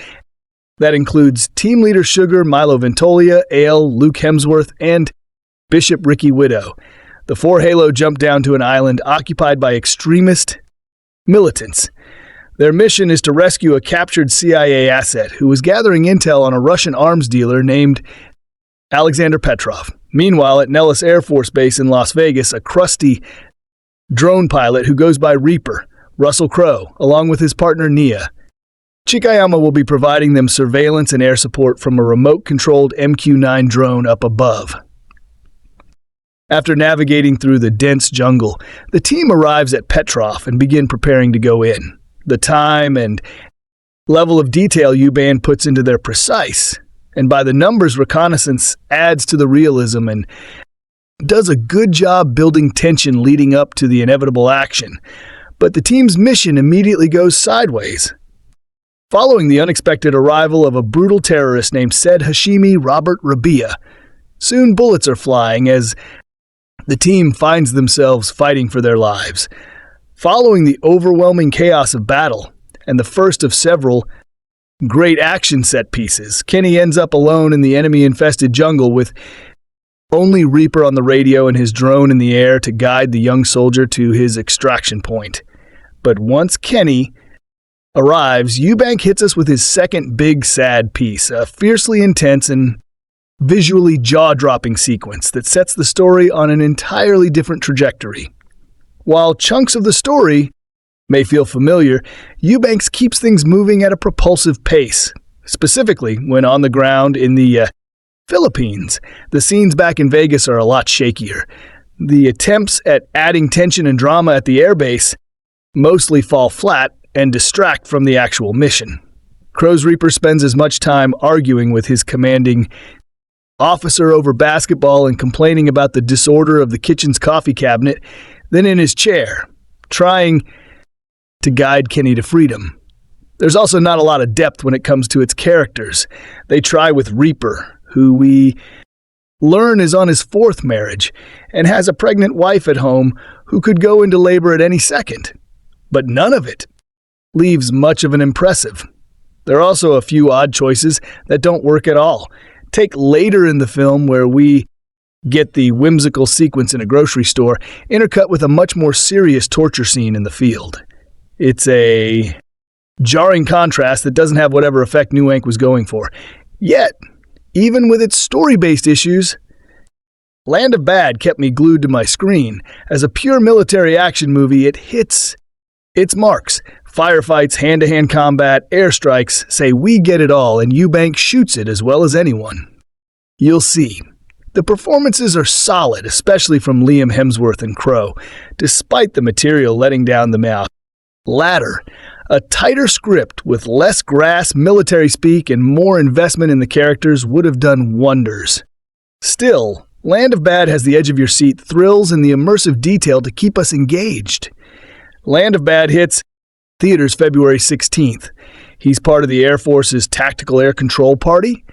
[SPEAKER 1] that includes team leader Sugar Milo Ventimiglia, Ale Luke Hemsworth, and Bishop Ricky Widow. The four Halo jump down to an island occupied by extremist militants. Their mission is to rescue a captured CIA asset who was gathering intel on a Russian arms dealer named Alexander Petrov. Meanwhile, at Nellis Air Force Base in Las Vegas, a crusty drone pilot who goes by Reaper, Russell Crowe, along with his partner Nia. Chikayama will be providing them surveillance and air support from a remote-controlled MQ-9 drone up above. After navigating through the dense jungle, the team arrives at Petrov and begin preparing to go in. The time and level of detail Eubank puts into their precise and by the numbers reconnaissance adds to the realism and does a good job building tension leading up to the inevitable action. But the team's mission immediately goes sideways. Following the unexpected arrival of a brutal terrorist named Said Hashimi Robert Rabia, soon bullets are flying as the team finds themselves fighting for their lives. Following the overwhelming chaos of battle and the first of several great action set pieces, Kenny ends up alone in the enemy-infested jungle with only Reaper on the radio and his drone in the air to guide the young soldier to his extraction point. But once Kenny arrives, Eubank hits us with his second big sad piece, a fiercely intense and visually jaw-dropping sequence that sets the story on an entirely different trajectory. While chunks of the story may feel familiar, Eubank keeps things moving at a propulsive pace. Specifically, when on the ground in the Philippines, the scenes back in Vegas are a lot shakier. The attempts at adding tension and drama at the airbase mostly fall flat and distract from the actual mission. Crowe's Reaper spends as much time arguing with his commanding officer over basketball and complaining about the disorder of the kitchen's coffee cabinet than in his chair, trying to guide Kenny to freedom. There's also not a lot of depth when it comes to its characters. They try with Reaper, who we learn is on his fourth marriage and has a pregnant wife at home who could go into labor at any second. But none of it leaves much of an impressive. There are also a few odd choices that don't work at all. Take later in the film where we get the whimsical sequence in a grocery store, intercut with a much more serious torture scene in the field. It's a jarring contrast that doesn't have whatever effect Eubank was going for. Yet, even with its story-based issues, Land of Bad kept me glued to my screen. As a pure military action movie, it hits its marks. Firefights, hand-to-hand combat, airstrikes say we get it all, and Eubank shoots it as well as anyone. You'll see. The performances are solid, especially from Liam Hemsworth and Crowe, despite the material letting down the mouth. Latter, a tighter script with less grass, military speak, and more investment in the characters would have done wonders. Still, Land of Bad has the edge-of-your-seat thrills and the immersive detail to keep us engaged. Land of Bad hits theaters February 16th. He's part of the Air Force's Tactical Air Control Party,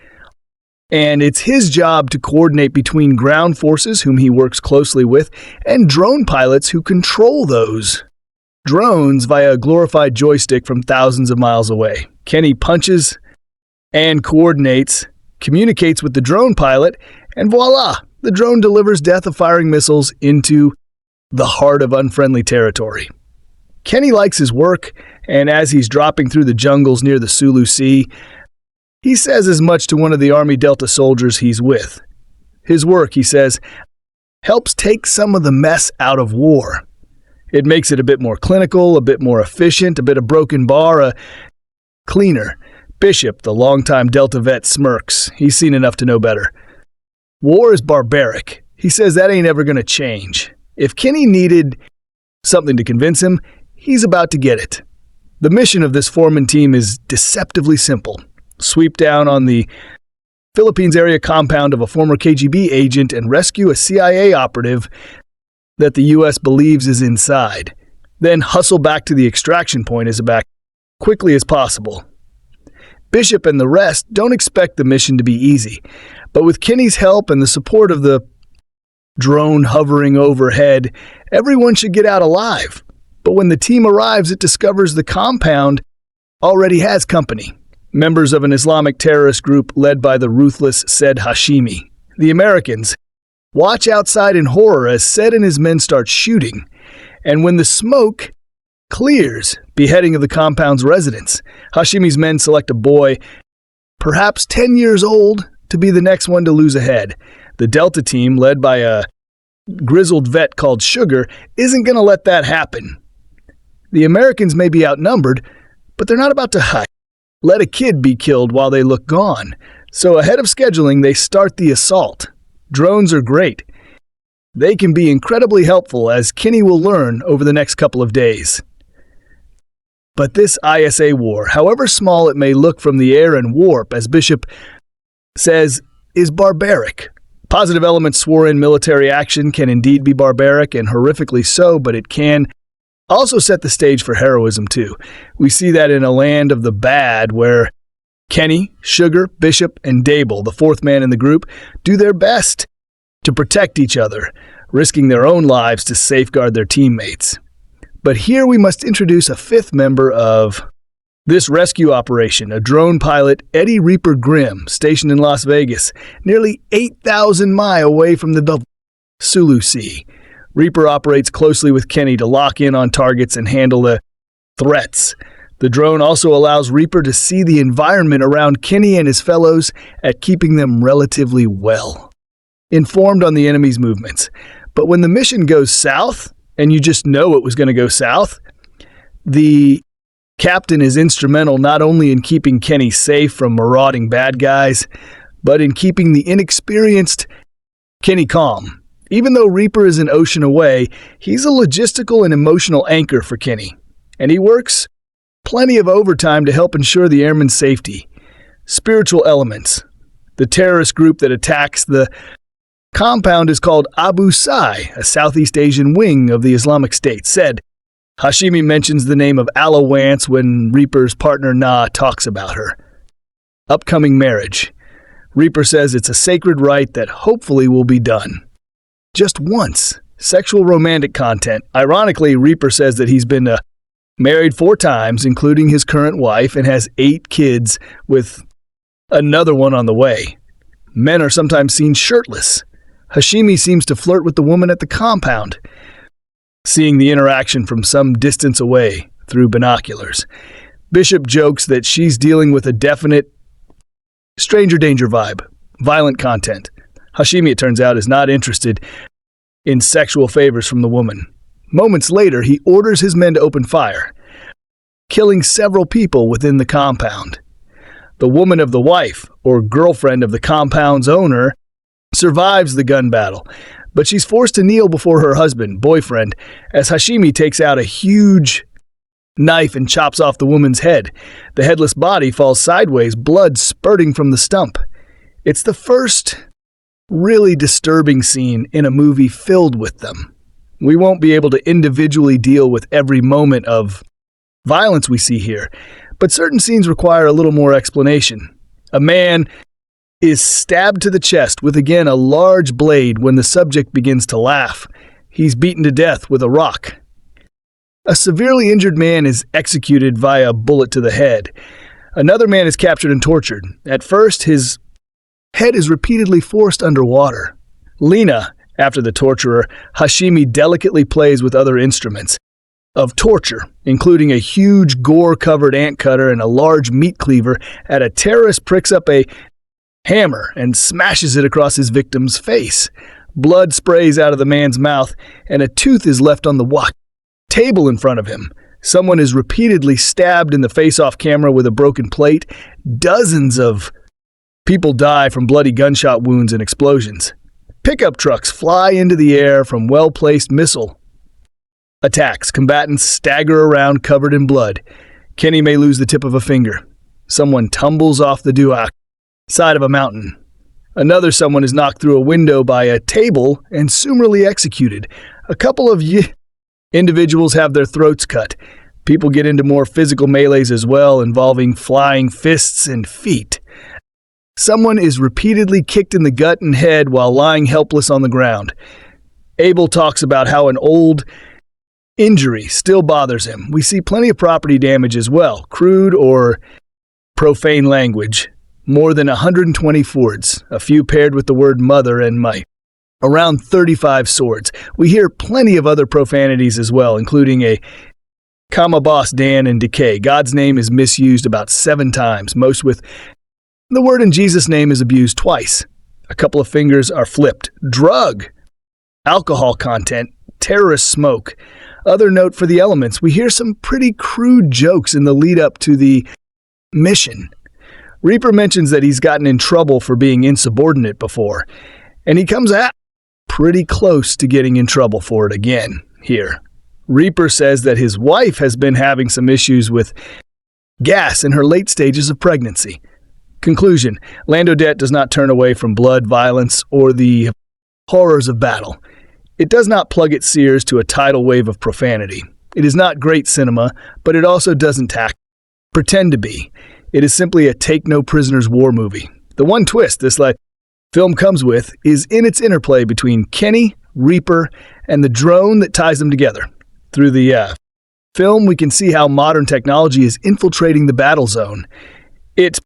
[SPEAKER 1] and it's his job to coordinate between ground forces, whom he works closely with, and drone pilots who control those drones via a glorified joystick from thousands of miles away. Kenny punches and coordinates, communicates with the drone pilot, and voila, the drone delivers death of firing missiles into the heart of unfriendly territory. Kenny likes his work, and as he's dropping through the jungles near the Sulu Sea, he says as much to one of the Army Delta soldiers he's with. His work, he says, helps take some of the mess out of war. It makes it a bit more clinical, a bit more efficient, a bit of broken bar, a cleaner. Bishop, the longtime Delta vet, smirks. He's seen enough to know better. War is barbaric. He says that ain't ever going to change. If Kenny needed something to convince him, he's about to get it. The mission of this foreman team is deceptively simple. Sweep down on the Philippines area compound of a former KGB agent and rescue a CIA operative that the U.S. believes is inside. Then hustle back to the extraction point as quickly as possible. Bishop and the rest don't expect the mission to be easy, but with Kenny's help and the support of the drone hovering overhead, everyone should get out alive. But when the team arrives, it discovers the compound already has company. Members of an Islamic terrorist group led by the ruthless Said Hashimi. The Americans watch outside in horror as Said and his men start shooting, and when the smoke clears beheading of the compound's residents. Hashimi's men select a boy, perhaps 10 years old, to be the next one to lose a head. The Delta team, led by a grizzled vet called Sugar, isn't going to let that happen. The Americans may be outnumbered, but they're not about to let a kid be killed while they look gone. So ahead of scheduling, they start the assault. Drones are great. They can be incredibly helpful, as Kinney will learn over the next couple of days. But this ISA war, however small it may look from the air and warp, as Bishop says, is barbaric. Positive elements swore in military action can indeed be barbaric, and horrifically so, but it can also set the stage for heroism too. We see that in a land of the bad where Kenny, Sugar, Bishop, and Dable, the fourth man in the group, do their best to protect each other, risking their own lives to safeguard their teammates. But here we must introduce a fifth member of this rescue operation, a drone pilot, Eddie Reaper Grimm, stationed in Las Vegas, nearly 8,000 miles away from the Sulu Sea. Reaper operates closely with Kenny to lock in on targets and handle the threats. The drone also allows Reaper to see the environment around Kenny and his fellows at keeping them relatively well informed on the enemy's movements. But when the mission goes south, and you just know it was going to go south, the captain is instrumental not only in keeping Kenny safe from marauding bad guys, but in keeping the inexperienced Kenny calm. Even though Reaper is an ocean away, he's a logistical and emotional anchor for Kenny, and he works plenty of overtime to help ensure the airman's safety. Spiritual elements. The terrorist group that attacks the compound is called Abu Sai, a Southeast Asian wing of the Islamic State. Said, Hashimi mentions the name of Alawance when Reaper's partner Na talks about her. Upcoming marriage. Reaper says it's a sacred rite that hopefully will be done. Just once. Sexual romantic content. Ironically, Reaper says that he's been married 4 times, including his current wife, and has 8 kids with another one on the way. Men are sometimes seen shirtless. Hashimi seems to flirt with the woman at the compound, seeing the interaction from some distance away through binoculars. Bishop jokes that she's dealing with a definite stranger danger vibe, violent content. Hashimi, it turns out, is not interested in sexual favors from the woman. Moments later, he orders his men to open fire, killing several people within the compound. The woman of the wife, or girlfriend of the compound's owner, survives the gun battle, but she's forced to kneel before her husband, boyfriend, as Hashimi takes out a huge knife and chops off the woman's head. The headless body falls sideways, blood spurting from the stump. It's the first really disturbing scene in a movie filled with them. We won't be able to individually deal with every moment of violence we see here, but certain scenes require a little more explanation. A man is stabbed to the chest with, again, a large blade when the subject begins to laugh. He's beaten to death with a rock. A severely injured man is executed via a bullet to the head. Another man is captured and tortured. At first, his head is repeatedly forced underwater. Lena, after the torturer, Hashimi delicately plays with other instruments of torture, including a huge gore-covered ant cutter and a large meat cleaver, as a terrorist pricks up a hammer and smashes it across his victim's face. Blood sprays out of the man's mouth, and a tooth is left on the table in front of him. Someone is repeatedly stabbed in the face off camera with a broken plate. Dozens of people die from bloody gunshot wounds and explosions. Pickup trucks fly into the air from well-placed missile attacks. Combatants stagger around covered in blood. Kenny may lose the tip of a finger. Someone tumbles off the side of a mountain. Another someone is knocked through a window by a table and summarily executed. A couple of individuals have their throats cut. People get into more physical melees as well, involving flying fists and feet. Someone is repeatedly kicked in the gut and head while lying helpless on the ground. Abel talks about how an old injury still bothers him. We see plenty of property damage as well, crude or profane language. More than 120 Fords, a few paired with the word mother and might. Around 35 swords. We hear plenty of other profanities as well, including a comma boss Dan and decay. God's name is misused about 7 times, most with the word in Jesus' name is abused twice. A couple of fingers are flipped. Drug, alcohol content, terrorist smoke. Other note for the elements, we hear some pretty crude jokes in the lead up to the mission. Reaper mentions that he's gotten in trouble for being insubordinate before, and he comes out pretty close to getting in trouble for it again here. Reaper says that his wife has been having some issues with gas in her late stages of pregnancy. Conclusion, Lando Det does not turn away from blood, violence, or the horrors of battle. It does not plug its ears to a tidal wave of profanity. It is not great cinema, but it also doesn't pretend to be. It is simply a take-no-prisoners war movie. The one twist this film comes with is in its interplay between Kenny, Reaper, and the drone that ties them together. Through the film, we can see how modern technology is infiltrating the battle zone. It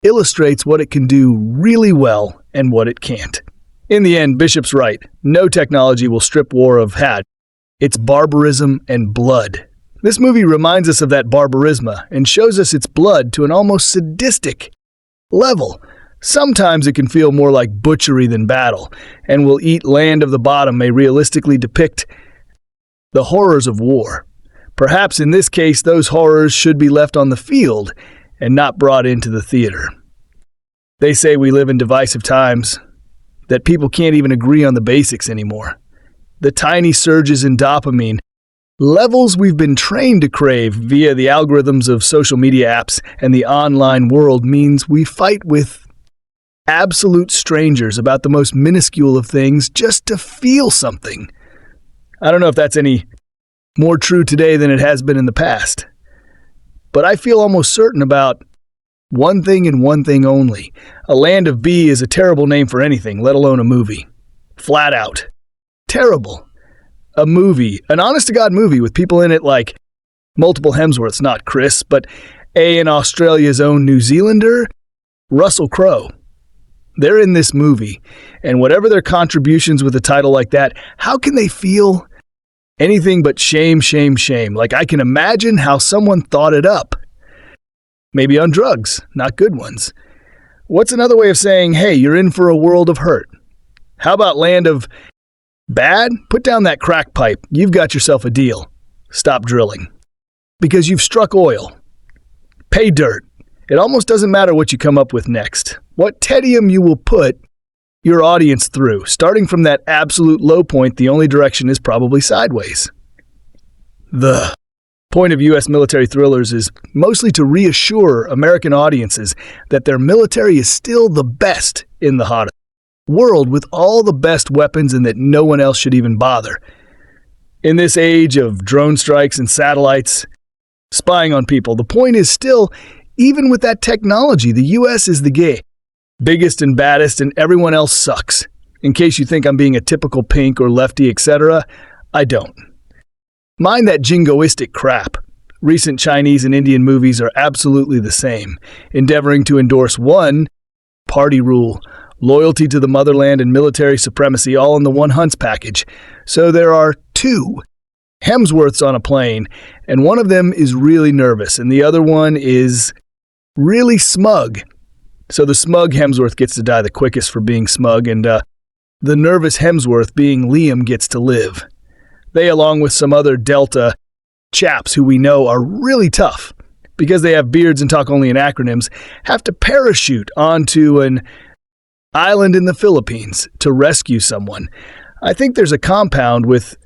[SPEAKER 1] illustrates what it can do really well and what it can't. In the end, Bishop's right. No technology will strip war of its barbarism and blood. This movie reminds us of that barbarisma and shows us its blood to an almost sadistic level. Sometimes it can feel more like butchery than battle, and Will Eat Land of the Bottom may realistically depict the horrors of war. Perhaps in this case, those horrors should be left on the field and not brought into the theater. They say we live in divisive times, that people can't even agree on the basics anymore. The tiny surges in dopamine, levels we've been trained to crave via the algorithms of social media apps and the online world, means we fight with absolute strangers about the most minuscule of things just to feel something. I don't know if that's any more true today than it has been in the past, but I feel almost certain about one thing and one thing only. A Land of B is a terrible name for anything, let alone a movie. Flat out. Terrible. A movie, an honest-to-God movie with people in it like multiple Hemsworths, not Chris, but in Australia's own New Zealander, Russell Crowe. They're in this movie, and whatever their contributions with a title like that, how can they feel anything but shame, shame, shame? Like, I can imagine how someone thought it up. Maybe on drugs, not good ones. What's another way of saying, hey, you're in for a world of hurt? How about Land of Bad? Put down that crack pipe. You've got yourself a deal. Stop drilling. Because you've struck oil. Pay dirt. It almost doesn't matter what you come up with next. What tedium you will put your audience through. Starting from that absolute low point, the only direction is probably sideways. The point of U.S. military thrillers is mostly to reassure American audiences that their military is still the best in the hot world with all the best weapons and that no one else should even bother. In this age of drone strikes and satellites spying on people, the point is still, even with that technology, the U.S. is the biggest and baddest, and everyone else sucks. In case you think I'm being a typical pink or lefty, etc., I don't. Mind that jingoistic crap. Recent Chinese and Indian movies are absolutely the same, endeavoring to endorse one, party rule, loyalty to the motherland and military supremacy all in the one Hunts package. So there are 2 Hemsworths on a plane, and one of them is really nervous, and the other one is really smug. So the smug Hemsworth gets to die the quickest for being smug, and the nervous Hemsworth, being Liam, gets to live. They, along with some other Delta chaps who we know are really tough, because they have beards and talk only in acronyms, have to parachute onto an island in the Philippines to rescue someone. I think there's a compound with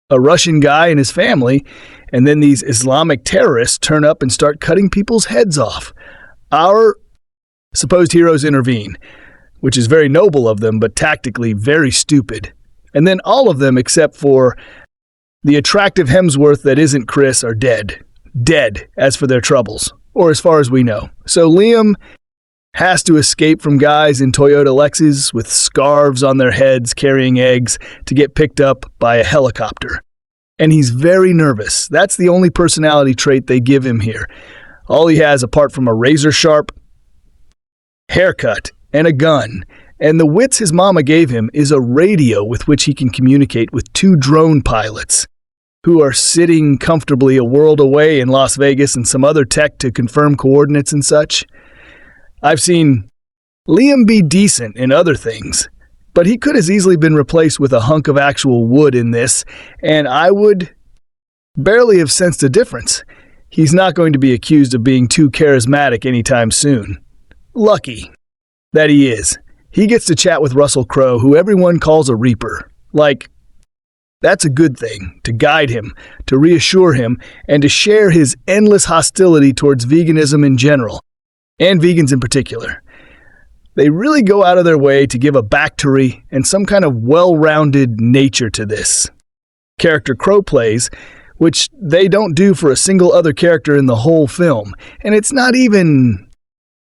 [SPEAKER 1] a Russian guy and his family, and then these Islamic terrorists turn up and start cutting people's heads off. Our supposed heroes intervene, which is very noble of them, but tactically very stupid. And then all of them, except for the attractive Hemsworth that isn't Chris, are dead. Dead, as for their troubles, or as far as we know. So Liam has to escape from guys in Toyota Lexus with scarves on their heads carrying eggs to get picked up by a helicopter. And he's very nervous. That's the only personality trait they give him here. All he has, apart from a razor-sharp haircut and a gun, and the wits his mama gave him, is a radio with which he can communicate with 2 drone pilots. who are sitting comfortably a world away in Las Vegas and some other tech to confirm coordinates and such. I've seen Liam be decent in other things, but he could have easily been replaced with a hunk of actual wood in this, and I would barely have sensed a difference. He's not going to be accused of being too charismatic anytime soon. Lucky that he is. He gets to chat with Russell Crowe, who everyone calls a Reaper. Like, that's a good thing, to guide him, to reassure him, and to share his endless hostility towards veganism in general, and vegans in particular. They really go out of their way to give a backstory and some kind of well-rounded nature to this character Crowe plays, which they don't do for a single other character in the whole film, and it's not even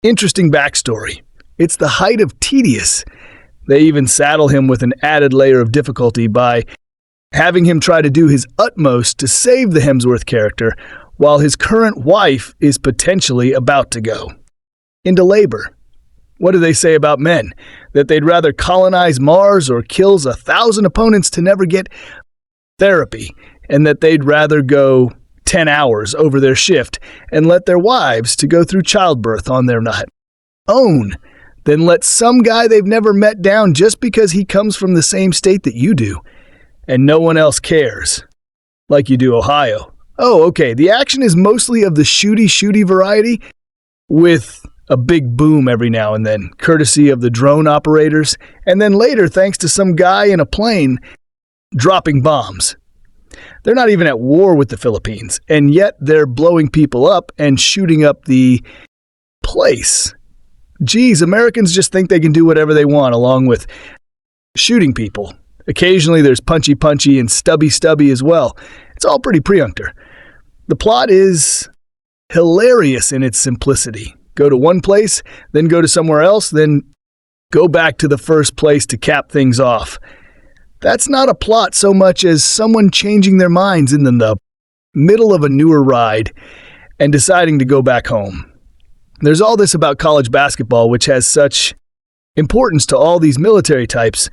[SPEAKER 1] interesting backstory. It's the height of tedious. They even saddle him with an added layer of difficulty by having him try to do his utmost to save the Hemsworth character while his current wife is potentially about to go into labor. What do they say about men? That they'd rather colonize Mars or kills 1,000 opponents to never get therapy, and that they'd rather go 10 hours over their shift and let their wives to go through childbirth on their own than let some guy they've never met down just because he comes from the same state that you do, and no one else cares. Like you do Ohio. Oh, okay, the action is mostly of the shooty variety, with a big boom every now and then, courtesy of the drone operators, and then later thanks to some guy in a plane dropping bombs. They're not even at war with the Philippines, and yet they're blowing people up and shooting up the place. Geez, Americans just think they can do whatever they want along with shooting people. Occasionally there's punchy and stubby as well. It's all pretty pre-unctor. The plot is hilarious in its simplicity. Go to one place, then go to somewhere else, then go back to the first place to cap things off. That's not a plot so much as someone changing their minds in the middle of a newer ride and deciding to go back home. There's all this about college basketball, which has such importance to all these military types,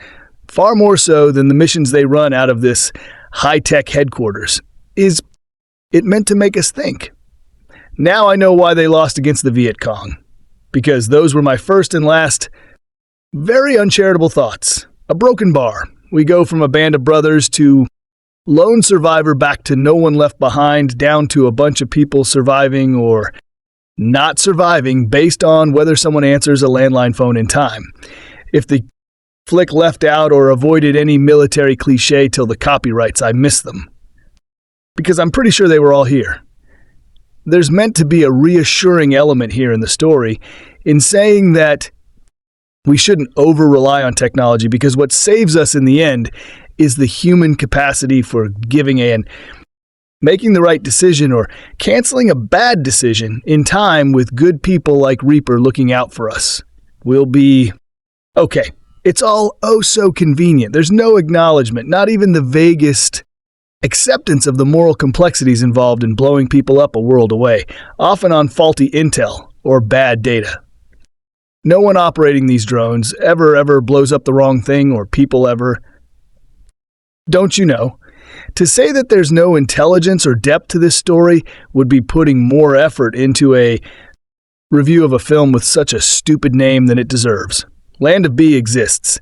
[SPEAKER 1] far more so than the missions they run out of this high-tech headquarters. Is it meant to make us think? Now I know why they lost against the Viet Cong, because those were my first and last very uncharitable thoughts. A broken bar. We go from a band of brothers to lone survivor back to no one left behind, down to a bunch of people surviving or not surviving based on whether someone answers a landline phone in time. If the flick left out or avoided any military cliche till the copyrights, I miss them. Because I'm pretty sure they were all here. There's meant to be a reassuring element here in the story in saying that we shouldn't over-rely on technology, because what saves us in the end is the human capacity for giving and making the right decision or canceling a bad decision in time with good people like Reaper looking out for us. We'll be okay. It's all oh so convenient. There's no acknowledgement, not even the vaguest acceptance of the moral complexities involved in blowing people up a world away, often on faulty intel or bad data. No one operating these drones ever blows up the wrong thing or people ever. Don't you know? To say that there's no intelligence or depth to this story would be putting more effort into a review of a film with such a stupid name than it deserves. Land of B exists.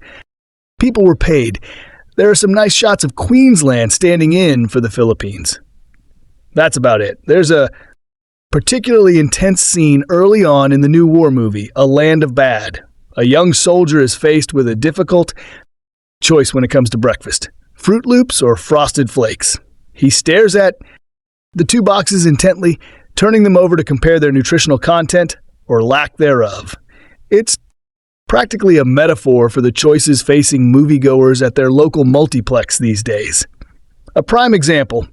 [SPEAKER 1] People were paid. There are some nice shots of Queensland standing in for the Philippines. That's about it. There's a particularly intense scene early on in the new war movie, A Land of Bad. A young soldier is faced with a difficult choice when it comes to breakfast: Fruit Loops or Frosted Flakes. He stares at the two boxes intently, turning them over to compare their nutritional content or lack thereof. It's practically a metaphor for the choices facing moviegoers at their local multiplex these days. A prime example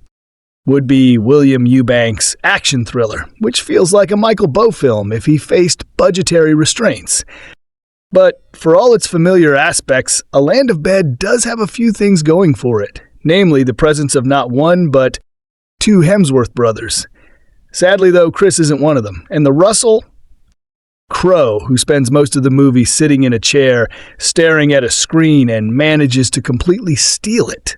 [SPEAKER 1] would be William Eubank's action thriller, which feels like a Michael Beau film if he faced budgetary restraints. But for all its familiar aspects, A Land of Bad does have a few things going for it, namely the presence of not one but two Hemsworth brothers. Sadly, though, Chris isn't one of them, and the Russell Crowe, who spends most of the movie sitting in a chair, staring at a screen and manages to completely steal it.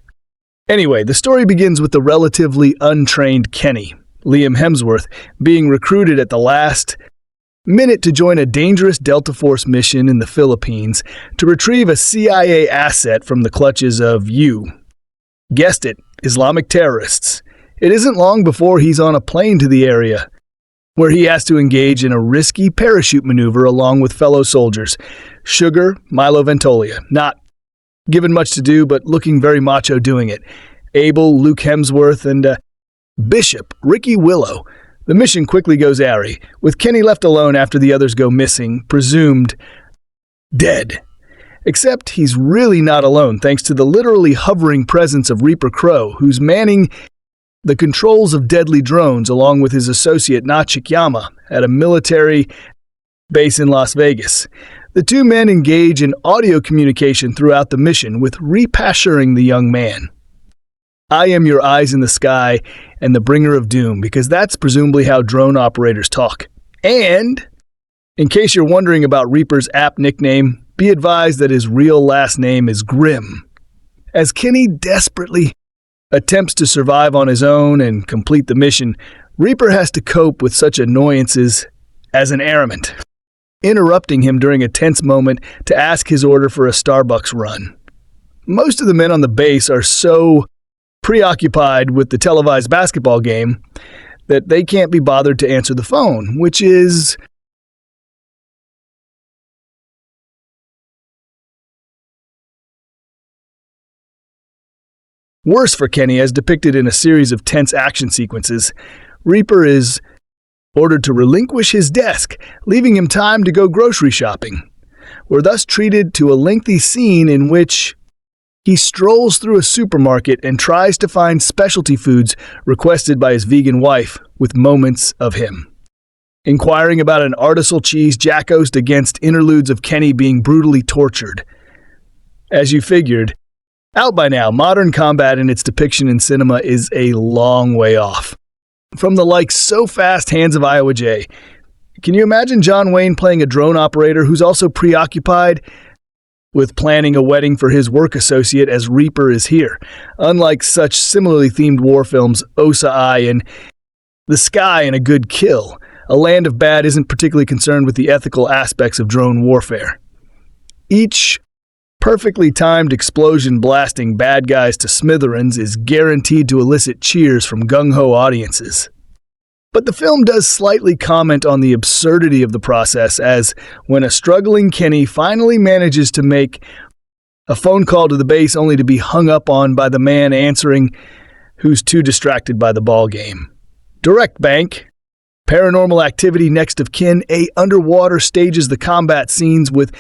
[SPEAKER 1] Anyway, the story begins with the relatively untrained Kenny, Liam Hemsworth, being recruited at the last minute to join a dangerous Delta Force mission in the Philippines to retrieve a CIA asset from the clutches of guessed it, Islamic terrorists. It isn't long before he's on a plane to the area, where he has to engage in a risky parachute maneuver along with fellow soldiers. Sugar, Milo Ventolia, not given much to do, but looking very macho doing it. Abel, Luke Hemsworth, and Bishop, Ricky Willow. The mission quickly goes airy, with Kenny left alone after the others go missing, presumed dead. Except he's really not alone, thanks to the literally hovering presence of Reaper Crowe, who's manning the controls of deadly drones along with his associate Nachikayama at a military base in Las Vegas. The two men engage in audio communication throughout the mission, with reassuring the young man. I am your eyes in the sky and the bringer of doom, because that's presumably how drone operators talk. And, in case you're wondering about Reaper's apt nickname, be advised that his real last name is Grimm. As Kenny desperately attempts to survive on his own and complete the mission, Reaper has to cope with such annoyances as an airman, interrupting him during a tense moment to ask his order for a Starbucks run. Most of the men on the base are so preoccupied with the televised basketball game that they can't be bothered to answer the phone, which is worse for Kenny, as depicted in a series of tense action sequences. Reaper is ordered to relinquish his desk, leaving him time to go grocery shopping. We're thus treated to a lengthy scene in which he strolls through a supermarket and tries to find specialty foods requested by his vegan wife, with moments of him inquiring about an artisanal cheese jackosed against interludes of Kenny being brutally tortured. As you figured out by now, modern combat in its depiction in cinema is a long way off from the like so fast hands of Iowa J. Can you imagine John Wayne playing a drone operator who's also preoccupied with planning a wedding for his work associate as Reaper is here? Unlike such similarly themed war films, Osa I and The Sky and A Good Kill, A Land of Bad isn't particularly concerned with the ethical aspects of drone warfare. Each perfectly timed explosion blasting bad guys to smithereens is guaranteed to elicit cheers from gung-ho audiences. But the film does slightly comment on the absurdity of the process, as when a struggling Kenny finally manages to make a phone call to the base only to be hung up on by the man answering, who's too distracted by the ball game. Direct Bank, Paranormal Activity Next of Kin, A Underwater stages the combat scenes with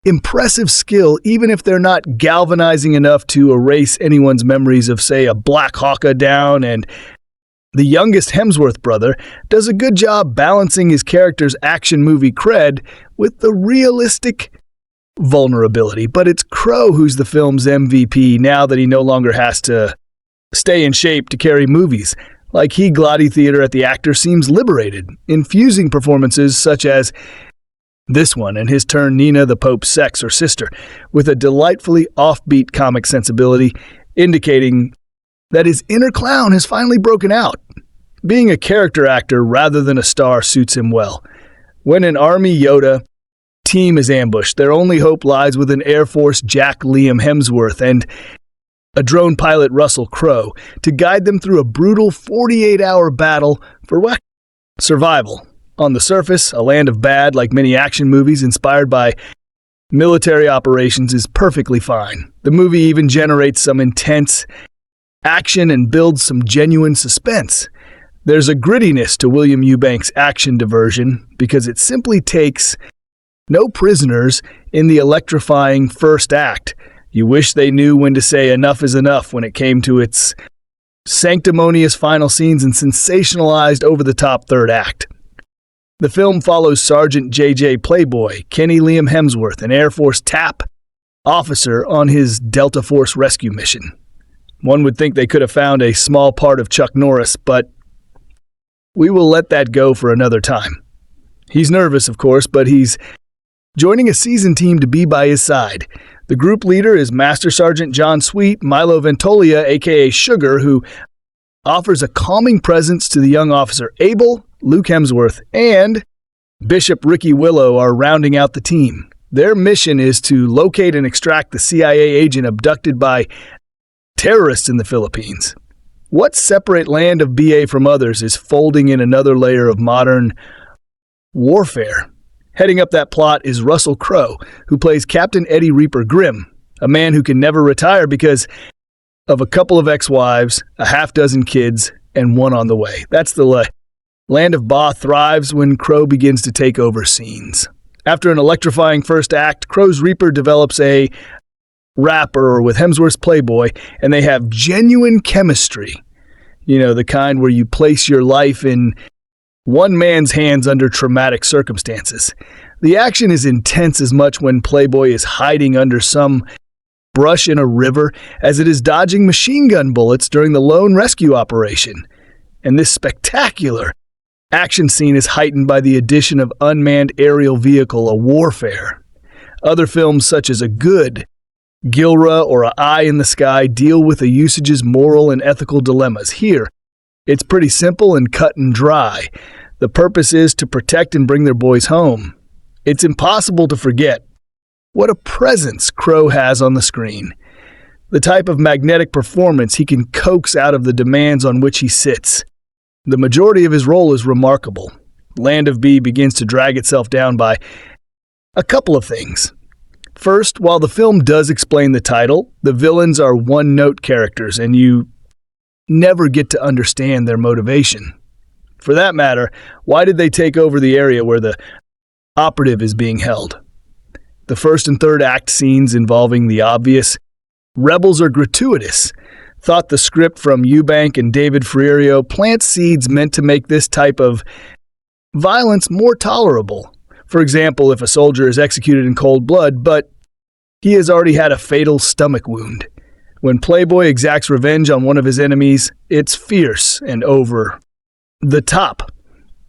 [SPEAKER 1] impressive skill, even if they're not galvanizing enough to erase anyone's memories of, say, a Black Hawk Down, and the youngest Hemsworth brother does a good job balancing his character's action movie cred with the realistic vulnerability. But it's Crowe who's the film's MVP now that he no longer has to stay in shape to carry movies. Like he, Gladi Theater at the Actor seems liberated, infusing performances such as this one and his turn Nina the Pope's sex or sister with a delightfully offbeat comic sensibility, indicating that his inner clown has finally broken out. Being a character actor rather than a star suits him well. When an Army Yoda team is ambushed, their only hope lies with an Air Force Jack Liam Hemsworth and a drone pilot Russell Crowe to guide them through a brutal 48-hour battle for what? Survival. On the surface, A Land of Bad, like many action movies inspired by military operations, is perfectly fine. The movie even generates some intense action and builds some genuine suspense. There's a grittiness to William Eubank's action diversion because it simply takes no prisoners in the electrifying first act. You wish they knew when to say enough is enough when it came to its sanctimonious final scenes and sensationalized over-the-top third act. The film follows Sergeant J.J. Playboy, Kenny Liam Hemsworth, an Air Force TAP officer on his Delta Force rescue mission. One would think they could have found a small part of Chuck Norris, but we will let that go for another time. He's nervous, of course, but he's joining a seasoned team to be by his side. The group leader is Master Sergeant John Sweet, Milo Ventolia, aka Sugar, who offers a calming presence to the young officer Abel, Luke Hemsworth, and Bishop Ricky Willow are rounding out the team. Their mission is to locate and extract the CIA agent abducted by terrorists in the Philippines. What separates Land of BA from others is folding in another layer of modern warfare. Heading up that plot is Russell Crowe, who plays Captain Eddie Reaper Grimm, a man who can never retire because of a couple of ex-wives, a half-dozen kids, and one on the way. That's the Land of Ba thrives when Crowe begins to take over scenes. After an electrifying first act, Crowe's Reaper develops a rapper with Hemsworth's Playboy, and they have genuine chemistry. You know, the kind where you place your life in one man's hands under traumatic circumstances. The action is intense as much when Playboy is hiding under some brush in a river as it is dodging machine gun bullets during the lone rescue operation. And this spectacular action scene is heightened by the addition of unmanned aerial vehicle, a warfare. Other films such as A Good, Gilra, or A Eye in the Sky deal with the usage's moral and ethical dilemmas. Here, it's pretty simple and cut and dry. The purpose is to protect and bring their boys home. It's impossible to forget what a presence Crowe has on the screen. The type of magnetic performance he can coax out of the demands on which he sits. The majority of his role is remarkable. Land of B begins to drag itself down by a couple of things. First, while the film does explain the title, the villains are one-note characters and you never get to understand their motivation. For that matter, why did they take over the area where the operative is being held? The first and third act scenes involving the obvious rebels are gratuitous. Thought the script from Eubank and David Frigerio plants seeds meant to make this type of violence more tolerable. For example, if a soldier is executed in cold blood, but he has already had a fatal stomach wound. When Playboy exacts revenge on one of his enemies, it's fierce and over the top.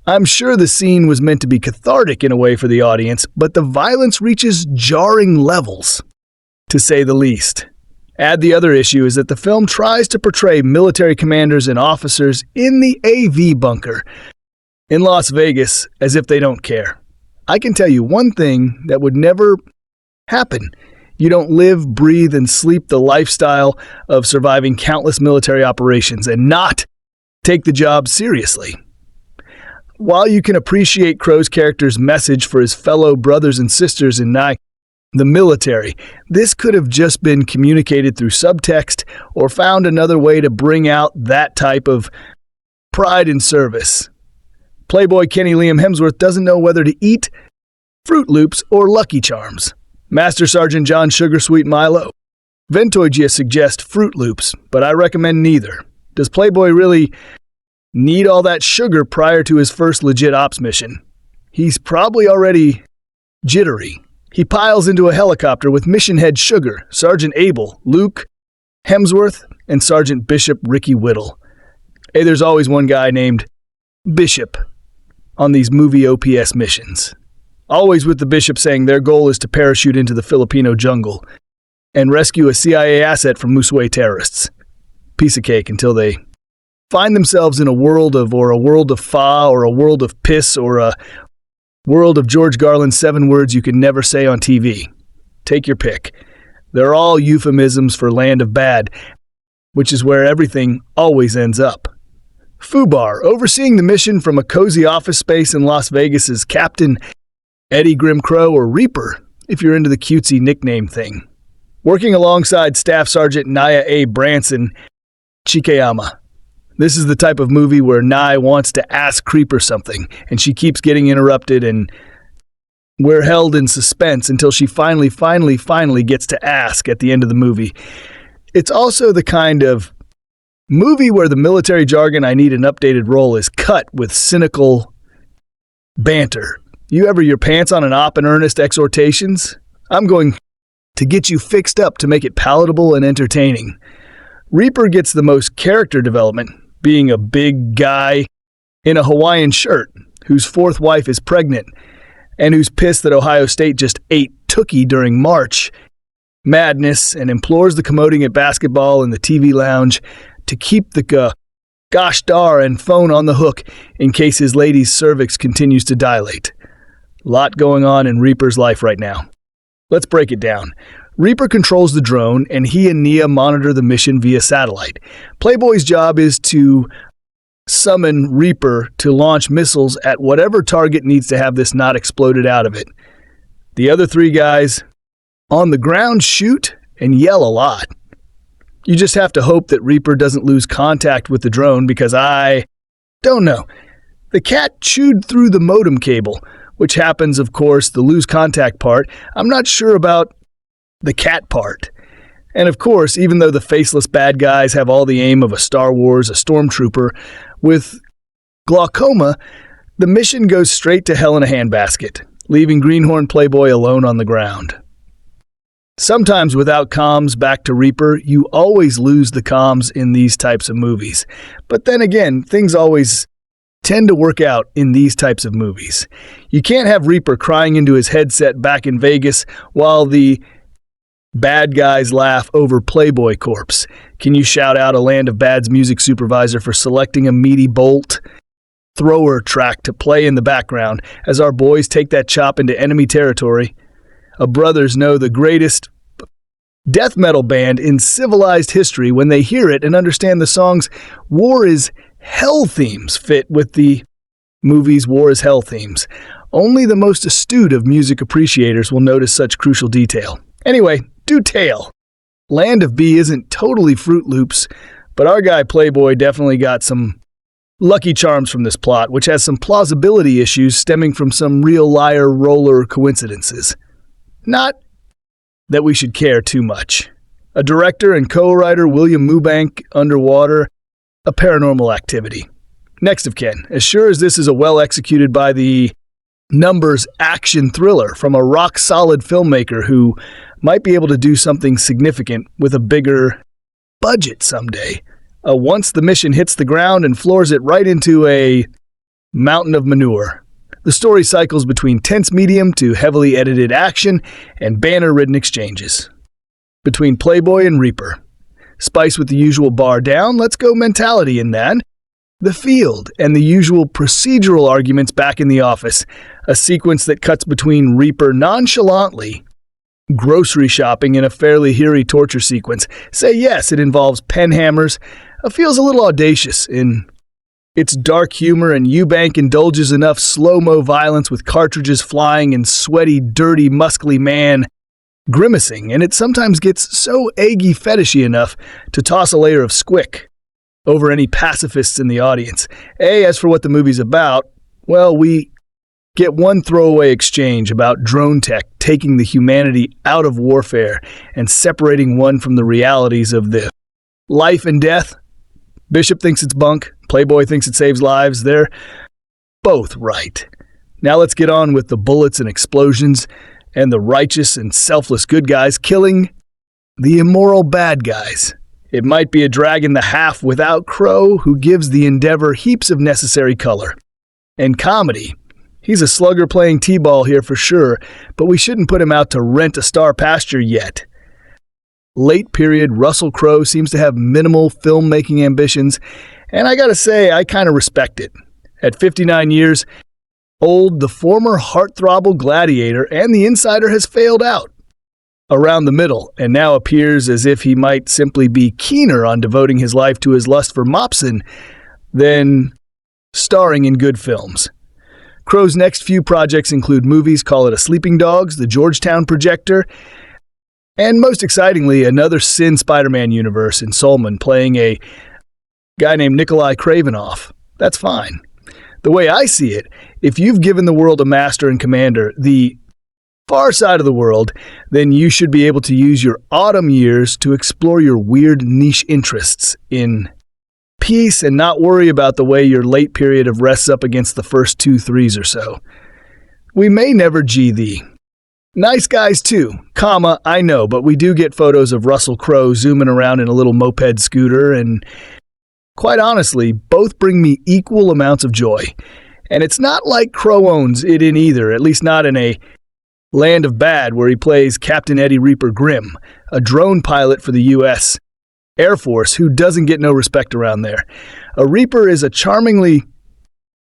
[SPEAKER 1] I'm sure the scene was meant to be cathartic in a way for the audience, but the violence reaches jarring levels, to say the least. Add the other issue is that the film tries to portray military commanders and officers in the AV bunker in Las Vegas as if they don't care. I can tell you one thing that would never happen. You don't live, breathe, and sleep the lifestyle of surviving countless military operations and not take the job seriously. While you can appreciate Crowe's character's message for his fellow brothers and sisters in the military, this could have just been communicated through subtext or found another way to bring out that type of pride in service. Playboy Kenny Liam Hemsworth doesn't know whether to eat Fruit Loops or Lucky Charms. Master Sergeant John Sugar Sweet Milo Ventolia suggests Fruit Loops, but I recommend neither. Does Playboy really need all that sugar prior to his first legit ops mission? He's probably already jittery. He piles into a helicopter with Mission Head Sugar, Sergeant Abel, Luke Hemsworth, and Sergeant Bishop Ricky Whittle. Hey, there's always one guy named Bishop on these movie OPS missions. Always with the Bishop saying their goal is to parachute into the Filipino jungle and rescue a CIA asset from Musue terrorists. Piece of cake until they find themselves in a world of fa, or a world of piss, or a world of George Garland's 7 words you can never say on TV. Take your pick. They're all euphemisms for Land of Bad, which is where everything always ends up. Fubar, overseeing the mission from a cozy office space in Las Vegas, is Captain Eddie Grimm Crowe, or Reaper, if you're into the cutesy nickname thing. Working alongside Staff Sergeant Naya A. Branson Chikayama. This is the type of movie where Nye wants to ask Creeper something, and she keeps getting interrupted, and we're held in suspense until she finally gets to ask at the end of the movie. It's also the kind of movie where the military jargon "I need an updated role" is cut with cynical banter. You ever your pants on an op in earnest exhortations? I'm going to get you fixed up to make it palatable and entertaining. Reaper gets the most character development, being a big guy in a Hawaiian shirt whose 4th wife is pregnant and who's pissed that Ohio State just ate Tookie during March madness and implores the commoding at basketball in the TV lounge to keep the gosh dar and phone on the hook in case his lady's cervix continues to dilate. Lot going on in Reaper's life right now. Let's break it down. Reaper controls the drone, and he and Nia monitor the mission via satellite. Playboy's job is to summon Reaper to launch missiles at whatever target needs to have this not exploded out of it. The other three guys on the ground shoot and yell a lot. You just have to hope that Reaper doesn't lose contact with the drone because I don't know. The cat chewed through the modem cable, which happens, of course, the lose contact part. I'm not sure about the cat part. And of course, even though the faceless bad guys have all the aim of a Star Wars, a stormtrooper, with glaucoma, the mission goes straight to hell in a handbasket, leaving Greenhorn Playboy alone on the ground. Sometimes without comms back to Reaper, you always lose the comms in these types of movies. But then again, things always tend to work out in these types of movies. You can't have Reaper crying into his headset back in Vegas while the bad guys laugh over Playboy corpse. Can you shout out a Land of Bad's music supervisor for selecting a meaty bolt thrower track to play in the background as our boys take that chop into enemy territory? A brothers know the greatest death metal band in civilized history when they hear it and understand the song's War is Hell themes fit with the movie's War is Hell themes. Only the most astute of music appreciators will notice such crucial detail. Anyway, do tale. Land of B isn't totally Fruit Loops, but our guy Playboy definitely got some lucky charms from this plot, which has some plausibility issues stemming from some real liar roller coincidences. Not that we should care too much. A director and co-writer, William Eubank, underwater, a paranormal activity. Next of kin, as sure as this is a well-executed by the numbers action thriller from a rock-solid filmmaker who might be able to do something significant with a bigger budget someday. Once the mission hits the ground and floors it right into a mountain of manure. The story cycles between tense medium to heavily edited action and banner-ridden exchanges. Between Playboy and Reaper. Spice with the usual bar down, let's go mentality in that. The field and the usual procedural arguments back in the office. A sequence that cuts between Reaper nonchalantly grocery shopping in a fairly hairy torture sequence. Say yes, it involves pen hammers. Feels a little audacious in its dark humor, and Eubank indulges enough slow-mo violence with cartridges flying and sweaty, dirty, muscly man grimacing, and it sometimes gets so eggy fetishy enough to toss a layer of squick over any pacifists in the audience. As for what the movie's about, well, we get one throwaway exchange about drone tech taking the humanity out of warfare and separating one from the realities of the life and death. Bishop thinks it's bunk. Playboy thinks it saves lives. They're both right. Now let's get on with the bullets and explosions and the righteous and selfless good guys killing the immoral bad guys. It might be a drag in the half without Crowe, who gives the endeavor heaps of necessary color. And comedy. He's a slugger playing t-ball here for sure, but we shouldn't put him out to rent a star pasture yet. Late period Russell Crowe seems to have minimal filmmaking ambitions, and I gotta say, I kind of respect it. At 59 years old, the former heartthrobbing gladiator and the insider has failed out around the middle, and now appears as if he might simply be keener on devoting his life to his lust for Mopson than starring in good films. Crowe's next few projects include movies Call It a Sleeping Dogs, The Georgetown Projector, and most excitingly, another Sin Spider-Man universe in Solman, playing a guy named Nikolai Kravinoff. That's fine. The way I see it, if you've given the world a master and commander, the far side of the world, then you should be able to use your autumn years to explore your weird niche interests in peace and not worry about the way your late period of rests up against the first 2-3s or so. We may never G thee. Nice guys too, I know, but we do get photos of Russell Crowe zooming around in a little moped scooter, and quite honestly, both bring me equal amounts of joy. And it's not like Crowe owns it in either, at least not in a Land of Bad, where he plays Captain Eddie Reaper Grimm, a drone pilot for the U.S. Air Force who doesn't get no respect around there. A Reaper is a charmingly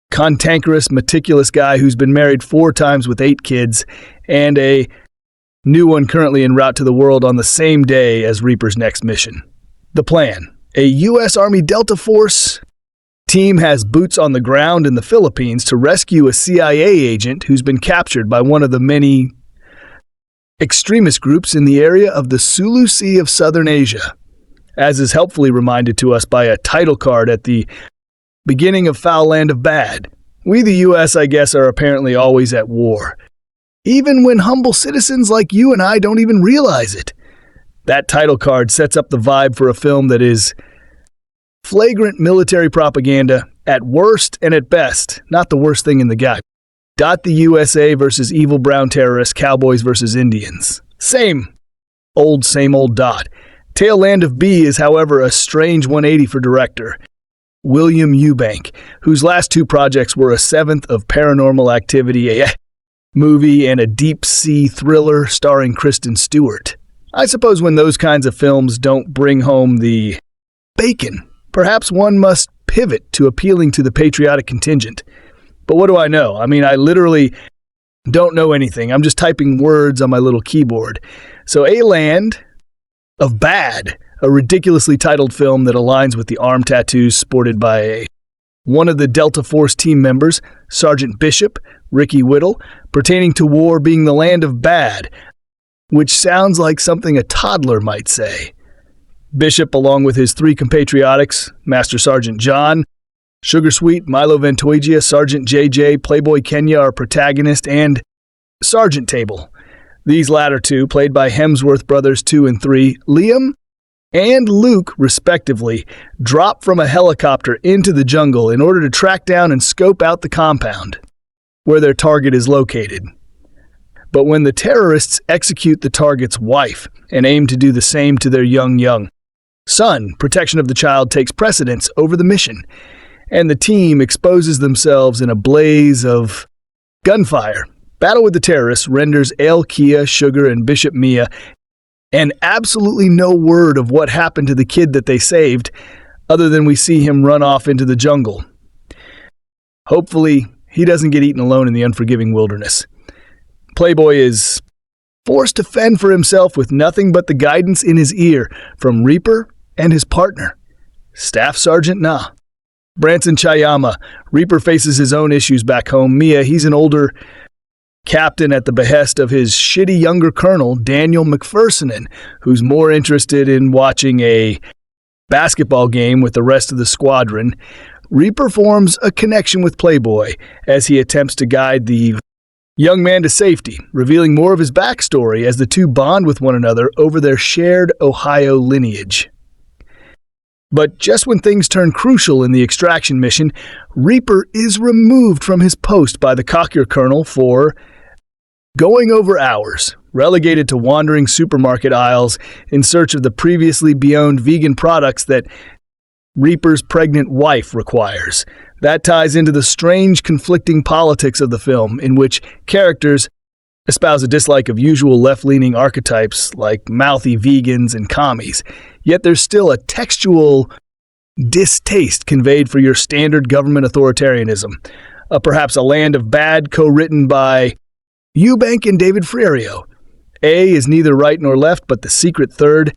[SPEAKER 1] cantankerous, meticulous guy who's been married 4 times with 8 kids, and a new one currently en route to the world on the same day as Reaper's next mission. The plan. A U.S. Army Delta Force team has boots on the ground in the Philippines to rescue a CIA agent who's been captured by one of the many extremist groups in the area of the Sulu Sea of Southern Asia, as is helpfully reminded to us by a title card at the beginning of Foul Land of Bad. We, the U.S., I guess, are apparently always at war, even when humble citizens like you and I don't even realize it. That title card sets up the vibe for a film that is flagrant military propaganda at worst and at best, not the worst thing in the guy. Dot the USA versus evil brown terrorists, cowboys versus Indians. Same old dot. Tail Land of B is, however, a strange 180 for director William Eubank, whose last 2 projects were a 7th of Paranormal Activity, a movie, and a deep-sea thriller starring Kristen Stewart. I suppose when those kinds of films don't bring home the bacon, perhaps one must pivot to appealing to the patriotic contingent. But what do I know? I mean, I literally don't know anything. I'm just typing words on my little keyboard. So A Land of Bad, a ridiculously titled film that aligns with the arm tattoos sported by one of the Delta Force team members, Sergeant Bishop, Ricky Whittle, pertaining to war being the land of bad, which sounds like something a toddler might say. Bishop, along with his 3 compatriotics, Master Sergeant John, Sugar Sweet, Milo Ventoigia, Sergeant JJ, Playboy Kenya are protagonist, and Sergeant Table. These latter 2, played by Hemsworth brothers 2 and 3, Liam and Luke, respectively, drop from a helicopter into the jungle in order to track down and scope out the compound where their target is located. But when the terrorists execute the target's wife and aim to do the same to their young son, protection of the child takes precedence over the mission, and the team exposes themselves in a blaze of gunfire. Battle with the terrorists renders Ale, Kia, Sugar, and Bishop Mia, and absolutely no word of what happened to the kid that they saved, other than we see him run off into the jungle. Hopefully, he doesn't get eaten alone in the unforgiving wilderness. Playboy is forced to fend for himself with nothing but the guidance in his ear from Reaper and his partner, Staff Sergeant Na. Branson Chayama. Reaper faces his own issues back home. Mia, he's an older captain at the behest of his shitty younger colonel, Daniel McPhersonin, who's more interested in watching a basketball game with the rest of the squadron. Reaper forms a connection with Playboy as he attempts to guide the young man to safety, revealing more of his backstory as the 2 bond with one another over their shared Ohio lineage. But just when things turn crucial in the extraction mission, Reaper is removed from his post by the cockier colonel for going over hours, relegated to wandering supermarket aisles in search of the previously beowned vegan products that Reaper's pregnant wife requires. That ties into the strange conflicting politics of the film, in which characters espouse a dislike of usual left-leaning archetypes like mouthy vegans and commies, yet there's still a textual distaste conveyed for your standard government authoritarianism. Perhaps A Land of Bad, co-written by Eubank and David Frigerio. A is neither right nor left, but the secret third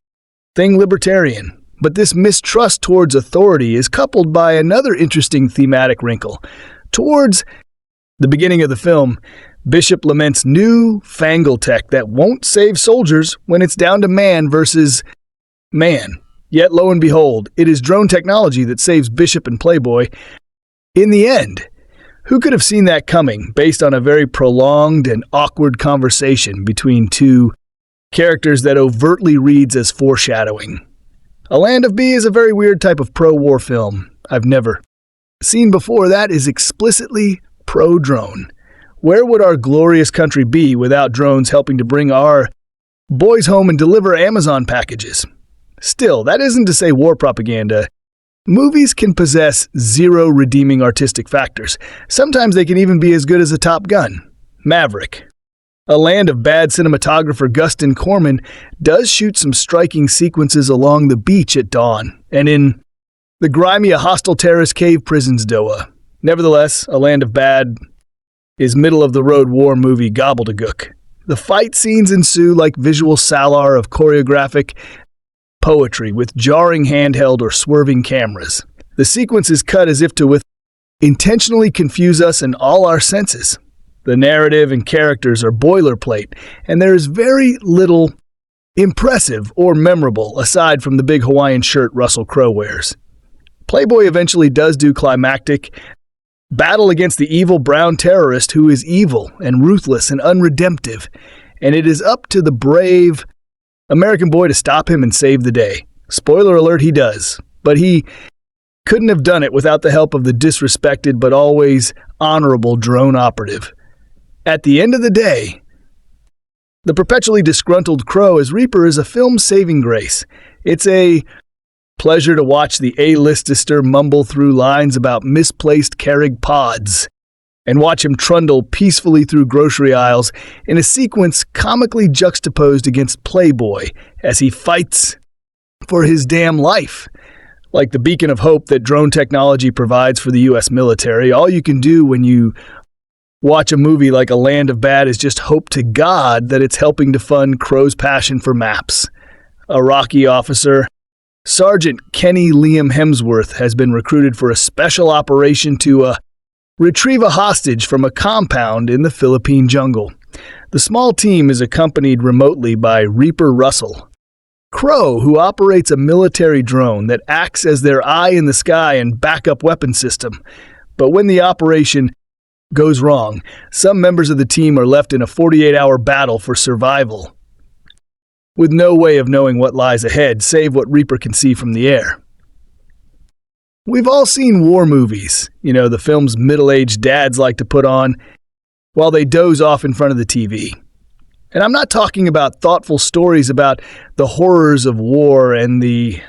[SPEAKER 1] thing libertarian. But this mistrust towards authority is coupled by another interesting thematic wrinkle. Towards the beginning of the film, Bishop laments new fangled tech that won't save soldiers when it's down to man versus man. Yet, lo and behold, it is drone technology that saves Bishop and Playboy. In the end, who could have seen that coming based on a very prolonged and awkward conversation between 2 characters that overtly reads as foreshadowing? A Land of B is a very weird type of pro-war film I've never seen before that is explicitly pro-drone. Where would our glorious country be without drones helping to bring our boys home and deliver Amazon packages? Still, that isn't to say war propaganda. Movies can possess 0 redeeming artistic factors. Sometimes they can even be as good as a Top Gun, Maverick, A Land of Bad cinematographer Gustin Corman does shoot some striking sequences along the beach at dawn and in the grimy hostile terrace cave prisons Doha. Nevertheless, A Land of Bad is middle-of-the-road war movie gobbledygook. The fight scenes ensue like visual salar of choreographic poetry with jarring handheld or swerving cameras. The sequence is cut as if to intentionally confuse us in all our senses. The narrative and characters are boilerplate, and there is very little impressive or memorable aside from the big Hawaiian shirt Russell Crowe wears. Playboy eventually does do climactic battle against the evil brown terrorist who is evil and ruthless and unredemptive, and it is up to the brave American boy to stop him and save the day. Spoiler alert, he does, but he couldn't have done it without the help of the disrespected but always honorable drone operative. At the end of the day, the perpetually disgruntled Crowe as Reaper is a film's saving grace. It's a pleasure to watch the A-listister mumble through lines about misplaced Keurig pods and watch him trundle peacefully through grocery aisles in a sequence comically juxtaposed against Playboy as he fights for his damn life. Like the beacon of hope that drone technology provides for the U.S. military, all you can do when you watch a movie like A Land of Bad is just hope to God that it's helping to fund Crowe's passion for maps. A Rocky officer, Sergeant Kenny Liam Hemsworth, has been recruited for a special operation to retrieve a hostage from a compound in the Philippine jungle. The small team is accompanied remotely by Reaper Russell Crowe, who operates a military drone that acts as their eye in the sky and backup weapon system. But when the operation goes wrong, some members of the team are left in a 48-hour battle for survival, with no way of knowing what lies ahead, save what Reaper can see from the air. We've all seen war movies, the films middle-aged dads like to put on while they doze off in front of the TV. And I'm not talking about thoughtful stories about the horrors of war and the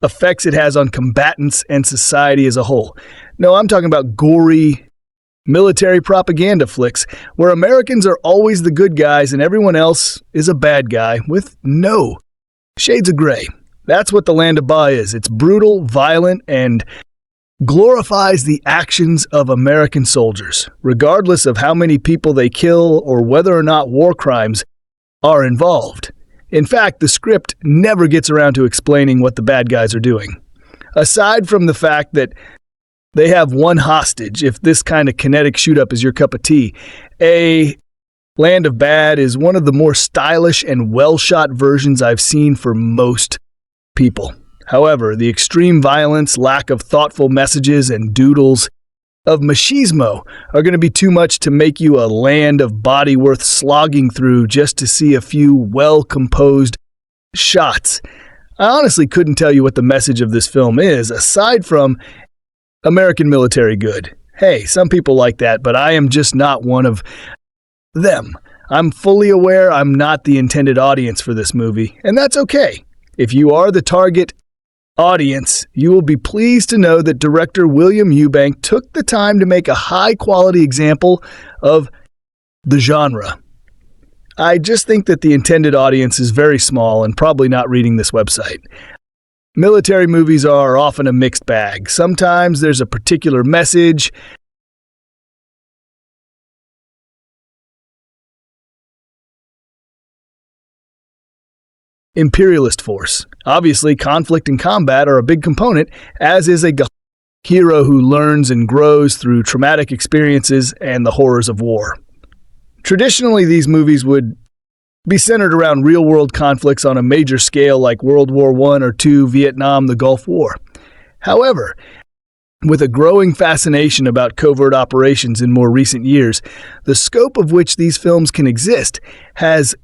[SPEAKER 1] effects it has on combatants and society as a whole. No, I'm talking about gory military propaganda flicks where Americans are always the good guys and everyone else is a bad guy with no shades of gray. That's what The Land of Ba is. It's brutal, violent, and glorifies the actions of American soldiers, regardless of how many people they kill or whether or not war crimes are involved. In fact, the script never gets around to explaining what the bad guys are doing. Aside from the fact that they have one hostage, if this kind of kinetic shoot-up is your cup of tea, A Land of Bad is one of the more stylish and well-shot versions I've seen for most people. However, the extreme violence, lack of thoughtful messages, and doodles of machismo are going to be too much to make you a land of body worth slogging through just to see a few well-composed shots. I honestly couldn't tell you what the message of this film is, aside from American military good. Hey, some people like that, but I am just not one of them. I'm fully aware I'm not the intended audience for this movie, and that's okay. If you are the target audience, you will be pleased to know that director William Eubank took the time to make a high-quality example of the genre. I just think that the intended audience is very small and probably not reading this website. Military movies are often a mixed bag. Sometimes there's a particular message. Imperialist force. Obviously, conflict and combat are a big component, as is a hero who learns and grows through traumatic experiences and the horrors of war. Traditionally, these movies would be centered around real-world conflicts on a major scale like World War I or II, Vietnam, the Gulf War. However, with a growing fascination about covert operations in more recent years, the scope of which these films can exist has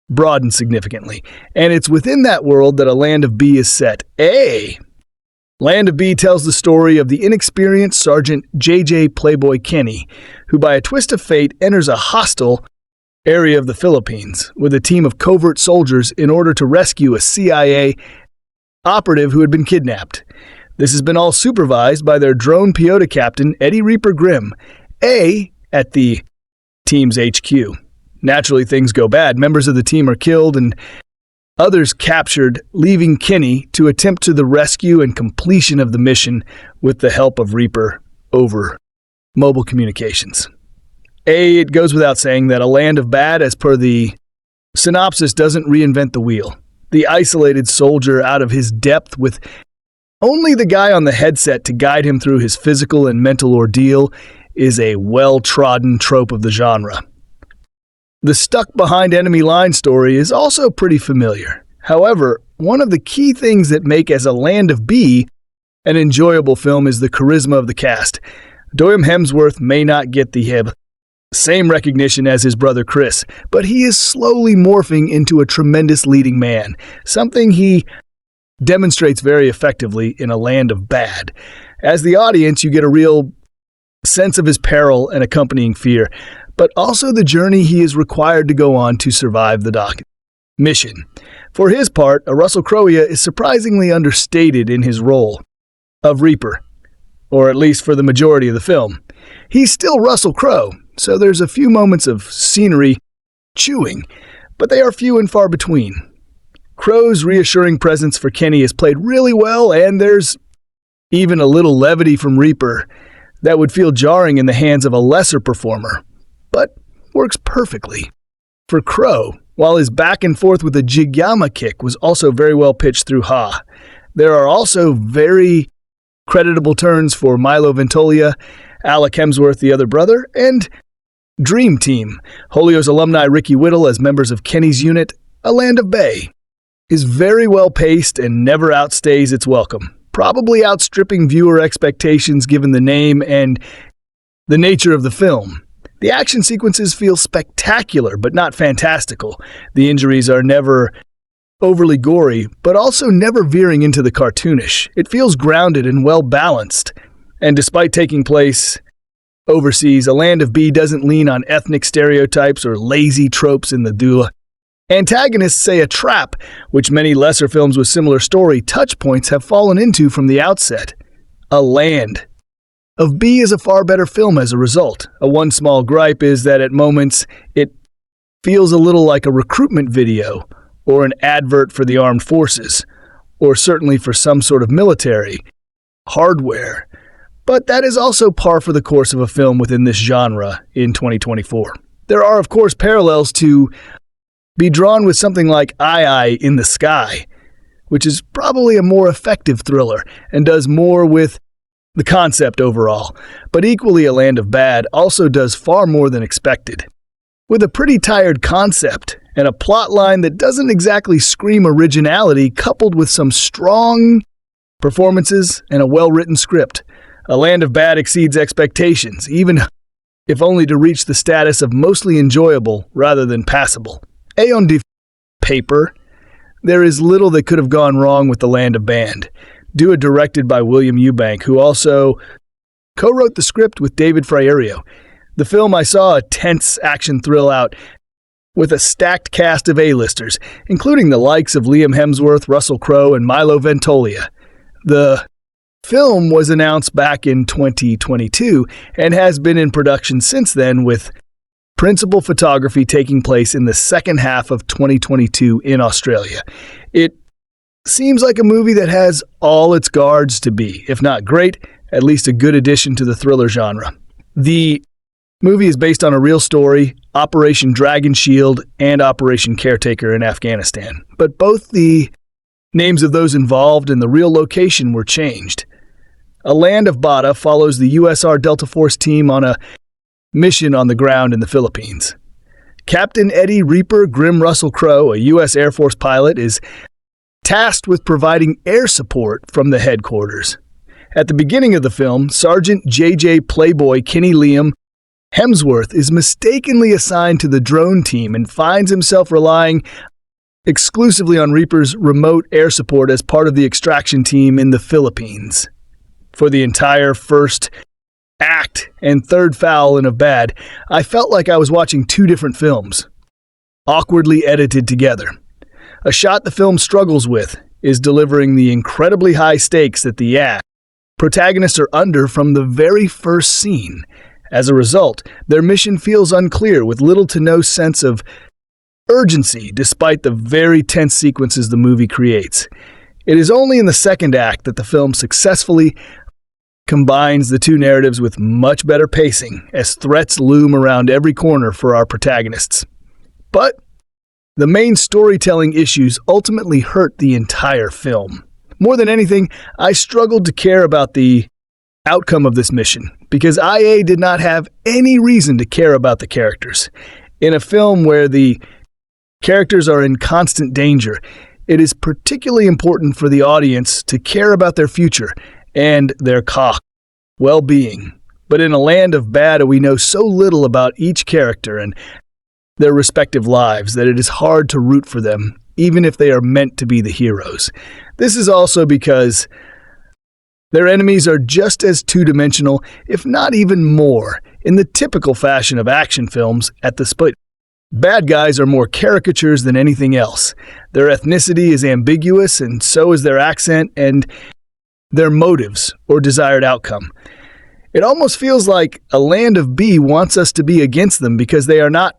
[SPEAKER 1] broadened significantly, and it's within that world that A Land of B is set. Land of B tells the story of the inexperienced Sergeant J.J. Playboy Kenny, who by a twist of fate enters a hostile area of the Philippines with a team of covert soldiers in order to rescue a CIA operative who had been kidnapped. This has been all supervised by their drone peyote captain, Eddie Reaper Grimm, at the team's HQ. Naturally, things go bad. Members of the team are killed and others captured, leaving Kenny to attempt to the rescue and completion of the mission with the help of Reaper over mobile communications. It goes without saying that A Land of Bad, as per the synopsis, doesn't reinvent the wheel. The isolated soldier out of his depth with only the guy on the headset to guide him through his physical and mental ordeal is a well-trodden trope of the genre. The stuck-behind-enemy-line story is also pretty familiar. However, one of the key things that make As a Land of B an enjoyable film is the charisma of the cast. Hemsworth may not get the same recognition as his brother Chris, but he is slowly morphing into a tremendous leading man, something he demonstrates very effectively in A Land of Bad. As the audience, you get a real sense of his peril and accompanying fear, but also the journey he is required to go on to survive the mission. For his part, Russell Crowe is surprisingly understated in his role of Reaper, or at least for the majority of the film. He's still Russell Crowe, so there's a few moments of scenery chewing, but they are few and far between. Crowe's reassuring presence for Kenny is played really well, and there's even a little levity from Reaper that would feel jarring in the hands of a lesser performer, but works perfectly. For Crowe, while his back and forth with a Jigyama kick was also very well pitched through Ha, there are also very creditable turns for Milo Ventimiglia, Alec Hemsworth, the other brother, and Dream Team, Holyo's alumni Ricky Whittle as members of Kenny's unit. A Land of Bay is very well paced and never outstays its welcome, probably outstripping viewer expectations given the name and the nature of the film. The action sequences feel spectacular, but not fantastical. The injuries are never overly gory, but also never veering into the cartoonish. It feels grounded and well-balanced. And despite taking place overseas, A Land of B doesn't lean on ethnic stereotypes or lazy tropes in the duel. Antagonists say a trap, which many lesser films with similar story touchpoints have fallen into from the outset. A Land of B is a far better film as a result. One small gripe is that at moments it feels a little like a recruitment video or an advert for the armed forces, or certainly for some sort of military hardware. But that is also par for the course of a film within this genre in 2024. There are, of course, parallels to be drawn with something like Aye in the Sky, which is probably a more effective thriller and does more with the concept overall, but equally A Land of Bad also does far more than expected. With a pretty tired concept and a plot line that doesn't exactly scream originality, coupled with some strong performances and a well-written script, A Land of Bad exceeds expectations, even if only to reach the status of mostly enjoyable rather than passable. On paper, there is little that could have gone wrong with The Land of Bad. Directed by William Eubank, who also co-wrote the script with David Frigerio. The film I saw a tense action thrill out with a stacked cast of A-listers, including the likes of Liam Hemsworth, Russell Crowe, and Milo Ventimiglia. The film was announced back in 2022 and has been in production since then, with principal photography taking place in the second half of 2022 in Australia. It seems like a movie that has all its guards to be, if not great, at least a good addition to the thriller genre. The movie is based on a real story, Operation Dragon Shield and Operation Caretaker in Afghanistan, but both the names of those involved and the real location were changed. A Land of Bada follows the USR Delta Force team on a mission on the ground in the Philippines. Captain Eddie Reaper Grim Russell Crowe, a U.S. Air Force pilot, is tasked with providing air support from the headquarters. At the beginning of the film, Sergeant J.J. Playboy Kenny Liam Hemsworth is mistakenly assigned to the drone team and finds himself relying exclusively on Reaper's remote air support as part of the extraction team in the Philippines. For the entire first act and third foul in A Bad, I felt like I was watching two different films, awkwardly edited together. A shot the film struggles with is delivering the incredibly high stakes that the protagonists are under from the very first scene, As a result, their mission feels unclear with little to no sense of urgency despite the very tense sequences the movie creates. It is only in the second act that the film successfully combines the two narratives with much better pacing as threats loom around every corner for our protagonists. But the main storytelling issues ultimately hurt the entire film. More than anything, I struggled to care about the outcome of this mission because IA did not have any reason to care about the characters. In a film where the characters are in constant danger, it is particularly important for the audience to care about their future and their well-being. But in a land of bad, we know so little about each character and their respective lives that it is hard to root for them, even if they are meant to be the heroes. This is also because their enemies are just as two-dimensional, if not even more, in the typical fashion of action films at the split. Bad guys are more caricatures than anything else. Their ethnicity is ambiguous, and so is their accent and their motives or desired outcome. It almost feels like A Land of B wants us to be against them because they are not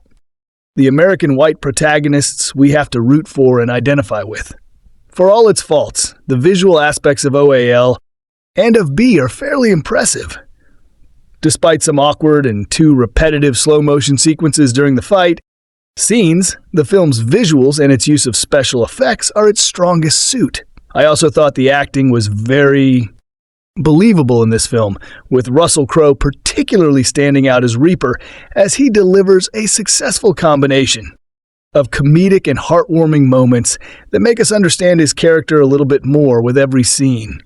[SPEAKER 1] the American white protagonists we have to root for and identify with. For all its faults, the visual aspects of OAL and of B are fairly impressive. Despite some awkward and too repetitive slow-motion sequences during the fight scenes, the film's visuals and its use of special effects are its strongest suit. I also thought the acting was very believable in this film, with Russell Crowe particularly standing out as Reaper as he delivers a successful combination of comedic and heartwarming moments that make us understand his character a little bit more with every scene.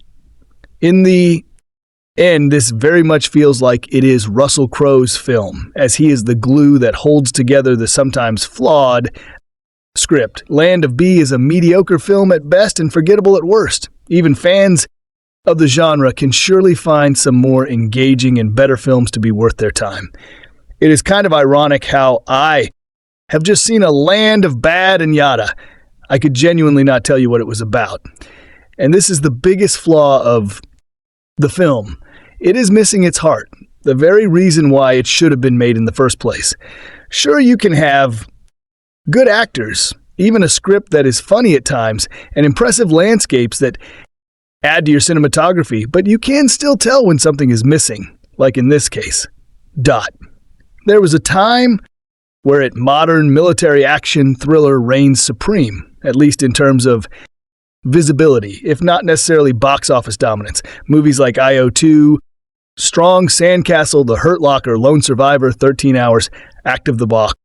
[SPEAKER 1] In the end, this very much feels like it is Russell Crowe's film, as he is the glue that holds together the sometimes flawed script. Land of B is a mediocre film at best and forgettable at worst. Even fans of the genre can surely find some more engaging and better films to be worth their time. It is kind of ironic how I have just seen A Land of Bad and yada. I could genuinely not tell you what it was about. And this is the biggest flaw of the film. It is missing its heart, the very reason why it should have been made in the first place. Sure, you can have good actors, even a script that is funny at times, and impressive landscapes that add to your cinematography, but you can still tell when something is missing, like in this case. There was a time where modern military action thriller reigns supreme, at least in terms of visibility, if not necessarily box office dominance. Movies like IO2, Strong, Sandcastle, The Hurt Locker, Lone Survivor, 13 Hours, Act of the Block,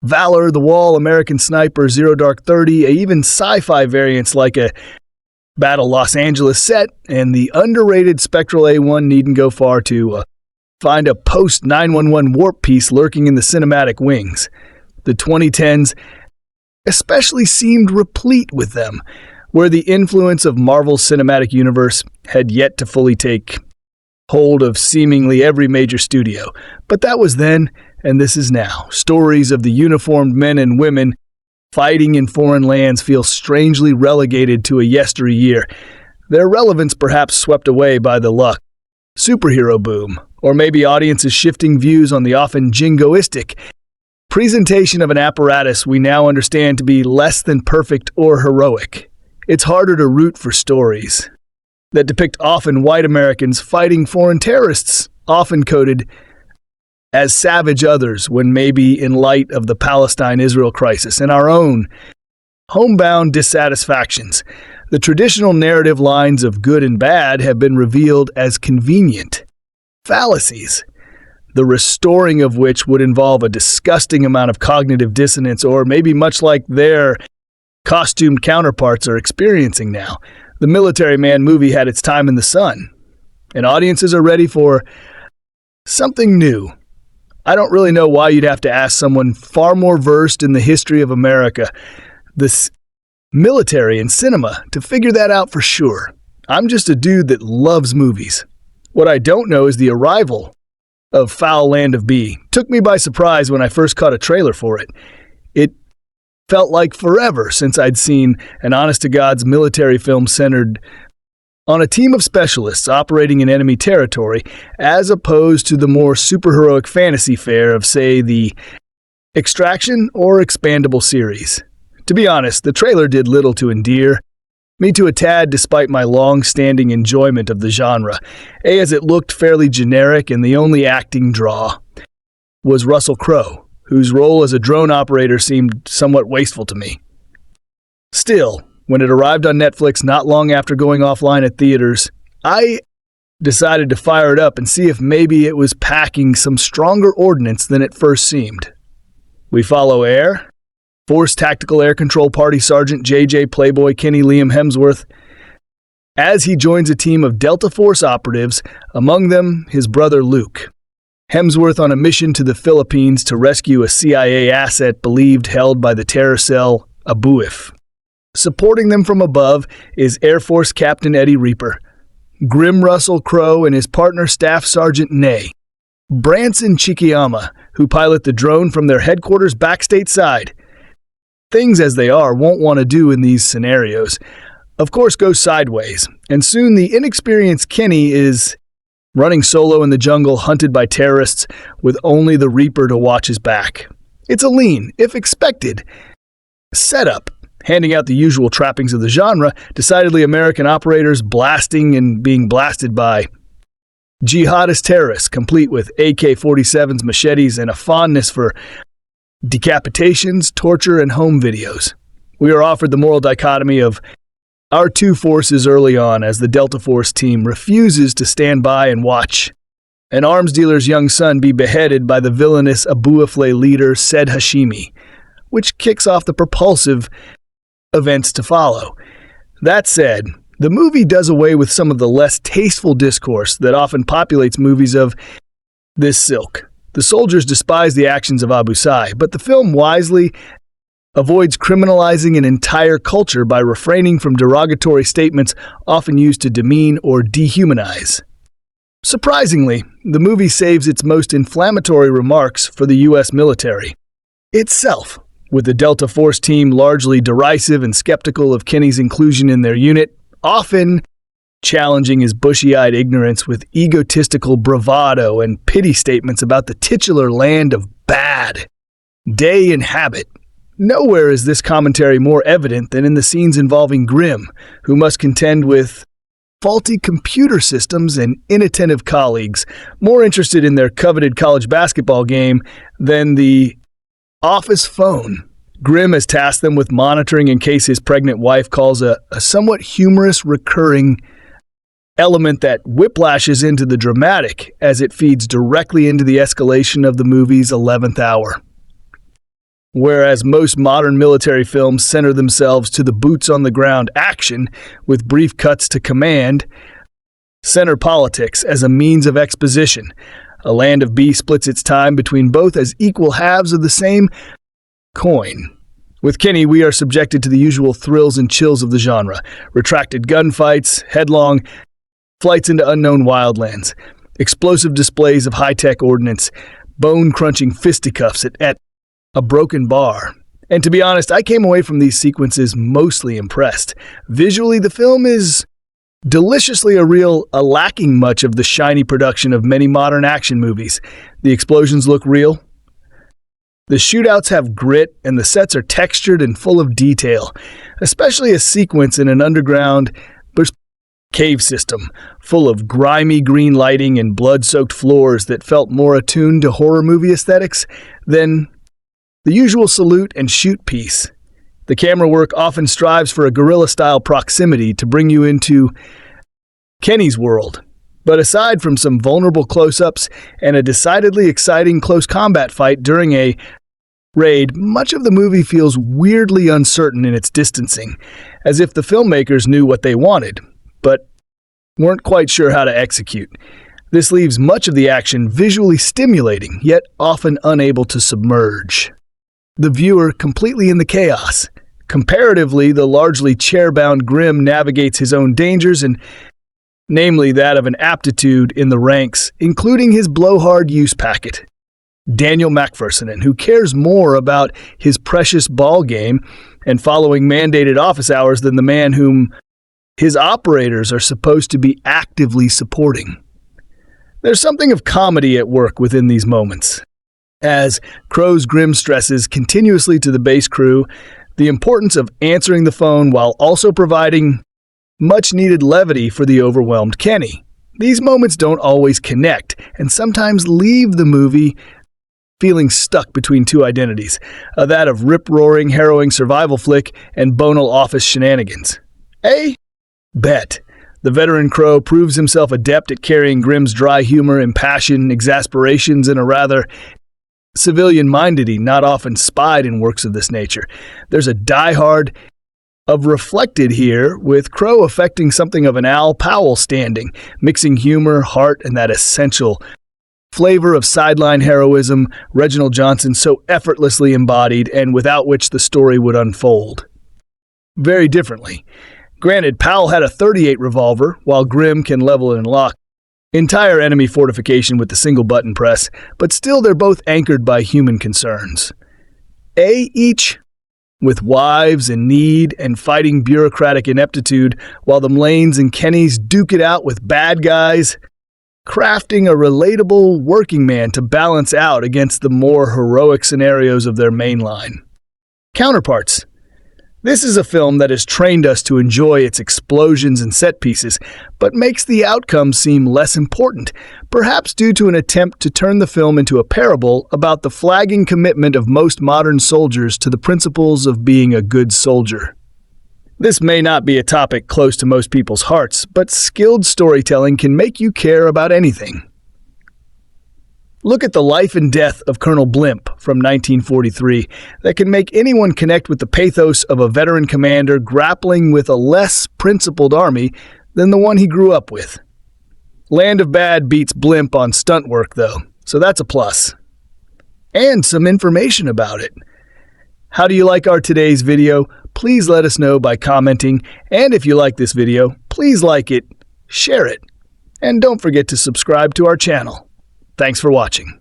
[SPEAKER 1] Valor, The Wall, American Sniper, Zero Dark 30, even sci-fi variants like a Battle Los Angeles set, and the underrated Spectral A1 needn't go far to find a post-911 warp piece lurking in the cinematic wings. The 2010s especially seemed replete with them, where the influence of Marvel's cinematic universe had yet to fully take hold of seemingly every major studio. But that was then, and this is now. Stories of the uniformed men and women fighting in foreign lands feel strangely relegated to a yesteryear, their relevance perhaps swept away by the superhero boom, or maybe audiences shifting views on the often jingoistic presentation of an apparatus we now understand to be less than perfect or heroic. It's harder to root for stories that depict often white Americans fighting foreign terrorists, often coded as savage others when maybe in light of the Palestine-Israel crisis and our own homebound dissatisfactions. The traditional narrative lines of good and bad have been revealed as convenient fallacies, the restoring of which would involve a disgusting amount of cognitive dissonance, or maybe much like their costumed counterparts are experiencing now. The Military Man movie had its time in the sun, and audiences are ready for something new. I don't really know why you'd have to ask someone far more versed in the history of America, the military and cinema, to figure that out for sure. I'm just a dude that loves movies. What I don't know is the arrival of Foul Land of B. Took me by surprise when I first caught a trailer for it. It felt like forever since I'd seen an honest-to-God's military film centered on a team of specialists operating in enemy territory, as opposed to the more superheroic fantasy fare of, say, the Extraction or Expandable series. To be honest, the trailer did little to endear me to a tad despite my long-standing enjoyment of the genre, as it looked fairly generic and the only acting draw was Russell Crowe, whose role as a drone operator seemed somewhat wasteful to me. Still, when it arrived on Netflix not long after going offline at theaters, I decided to fire it up and see if maybe it was packing some stronger ordnance than it first seemed. We follow Air Force Tactical Air Control Party Sergeant J.J. Playboy Kenny Liam Hemsworth as he joins a team of Delta Force operatives, among them his brother Luke. Hemsworth on a mission to the Philippines to rescue a CIA asset believed held by the terror cell Abuif. Supporting them from above is Air Force Captain Eddie Reaper, Grim Russell Crowe and his partner Staff Sergeant Ney, Branson Chikiyama, who pilot the drone from their headquarters back stateside. Things as they are won't want to do in these scenarios, of course, go sideways, and soon the inexperienced Kenny is running solo in the jungle hunted by terrorists with only the Reaper to watch his back. It's a lean, if expected, setup, handing out the usual trappings of the genre, decidedly American operators blasting and being blasted by jihadist terrorists, complete with AK-47s, machetes, and a fondness for decapitations, torture, and home videos. We are offered the moral dichotomy of our two forces early on as the Delta Force team refuses to stand by and watch an arms dealer's young son be beheaded by the villainous Abuifle leader Said Hashimi, which kicks off the propulsive events to follow. That said, the movie does away with some of the less tasteful discourse that often populates movies of this ilk. The soldiers despise the actions of Abu Sai, but the film wisely avoids criminalizing an entire culture by refraining from derogatory statements often used to demean or dehumanize. Surprisingly, the movie saves its most inflammatory remarks for the U.S. military itself, with the Delta Force team largely derisive and skeptical of Kenny's inclusion in their unit, often challenging his bushy-eyed ignorance with egotistical bravado and pity statements about the titular land of bad, day and habit. Nowhere is this commentary more evident than in the scenes involving Grim, who must contend with faulty computer systems and inattentive colleagues, more interested in their coveted college basketball game than the office phone. Grim has tasked them with monitoring in case his pregnant wife calls a somewhat humorous recurring element that whiplashes into the dramatic as it feeds directly into the escalation of the movie's 11th hour. Whereas most modern military films center themselves to the boots-on-the-ground action with brief cuts to command, center politics as a means of exposition. A Land of B splits its time between both as equal halves of the same coin. With Kenny, we are subjected to the usual thrills and chills of the genre. Retracted gunfights, headlong flights into unknown wildlands, explosive displays of high-tech ordnance, bone-crunching fisticuffs at a broken bar. And to be honest, I came away from these sequences mostly impressed. Visually, the film is deliciously lacking much of the shiny production of many modern action movies. The explosions look real. The shootouts have grit, and the sets are textured and full of detail, especially a sequence in an underground cave system, full of grimy green lighting and blood-soaked floors that felt more attuned to horror movie aesthetics than the usual salute and shoot piece. The camera work often strives for a guerrilla-style proximity to bring you into Kenny's world. But aside from some vulnerable close-ups and a decidedly exciting close combat fight during a raid, much of the movie feels weirdly uncertain in its distancing, as if the filmmakers knew what they wanted, but weren't quite sure how to execute. This leaves much of the action visually stimulating, yet often unable to submerge the viewer completely in the chaos. Comparatively, the largely chair-bound Grim navigates his own dangers, and namely that of an aptitude in the ranks, including his blowhard use packet, Daniel Macpherson, who cares more about his precious ball game and following mandated office hours than the man whom his operators are supposed to be actively supporting. There's something of comedy at work within these moments. As Crowe's grim stresses continuously to the base crew the importance of answering the phone while also providing much-needed levity for the overwhelmed Kenny. These moments don't always connect, and sometimes leave the movie feeling stuck between two identities, that of rip-roaring, harrowing survival flick and bonal office shenanigans. Bet. The veteran Crowe proves himself adept at carrying Grimm's dry humor, impassioned exasperations in a rather civilian-minded, not often spied in works of this nature. There's a die-hard of reflected here, with Crowe affecting something of an Al Powell standing, mixing humor, heart, and that essential flavor of sideline heroism Reginald Johnson so effortlessly embodied and without which the story would unfold very differently. Granted, Powell had a .38 revolver, while Grimm can level and lock entire enemy fortification with the single button press, but still they're both anchored by human concerns. Each with wives in need and fighting bureaucratic ineptitude, while the Mlanes and Kennys duke it out with bad guys, crafting a relatable working man to balance out against the more heroic scenarios of their mainline counterparts. This is a film that has trained us to enjoy its explosions and set pieces, but makes the outcome seem less important, perhaps due to an attempt to turn the film into a parable about the flagging commitment of most modern soldiers to the principles of being a good soldier. This may not be a topic close to most people's hearts, but skilled storytelling can make you care about anything. Look at the life and death of Colonel Blimp from 1943 that can make anyone connect with the pathos of a veteran commander grappling with a less principled army than the one he grew up with. Land of Bad beats Blimp on stunt work, though, so that's a plus. And some information about it. How do you like our today's video? Please let us know by commenting, and if you like this video, please like it, share it, and don't forget to subscribe to our channel. Thanks for watching.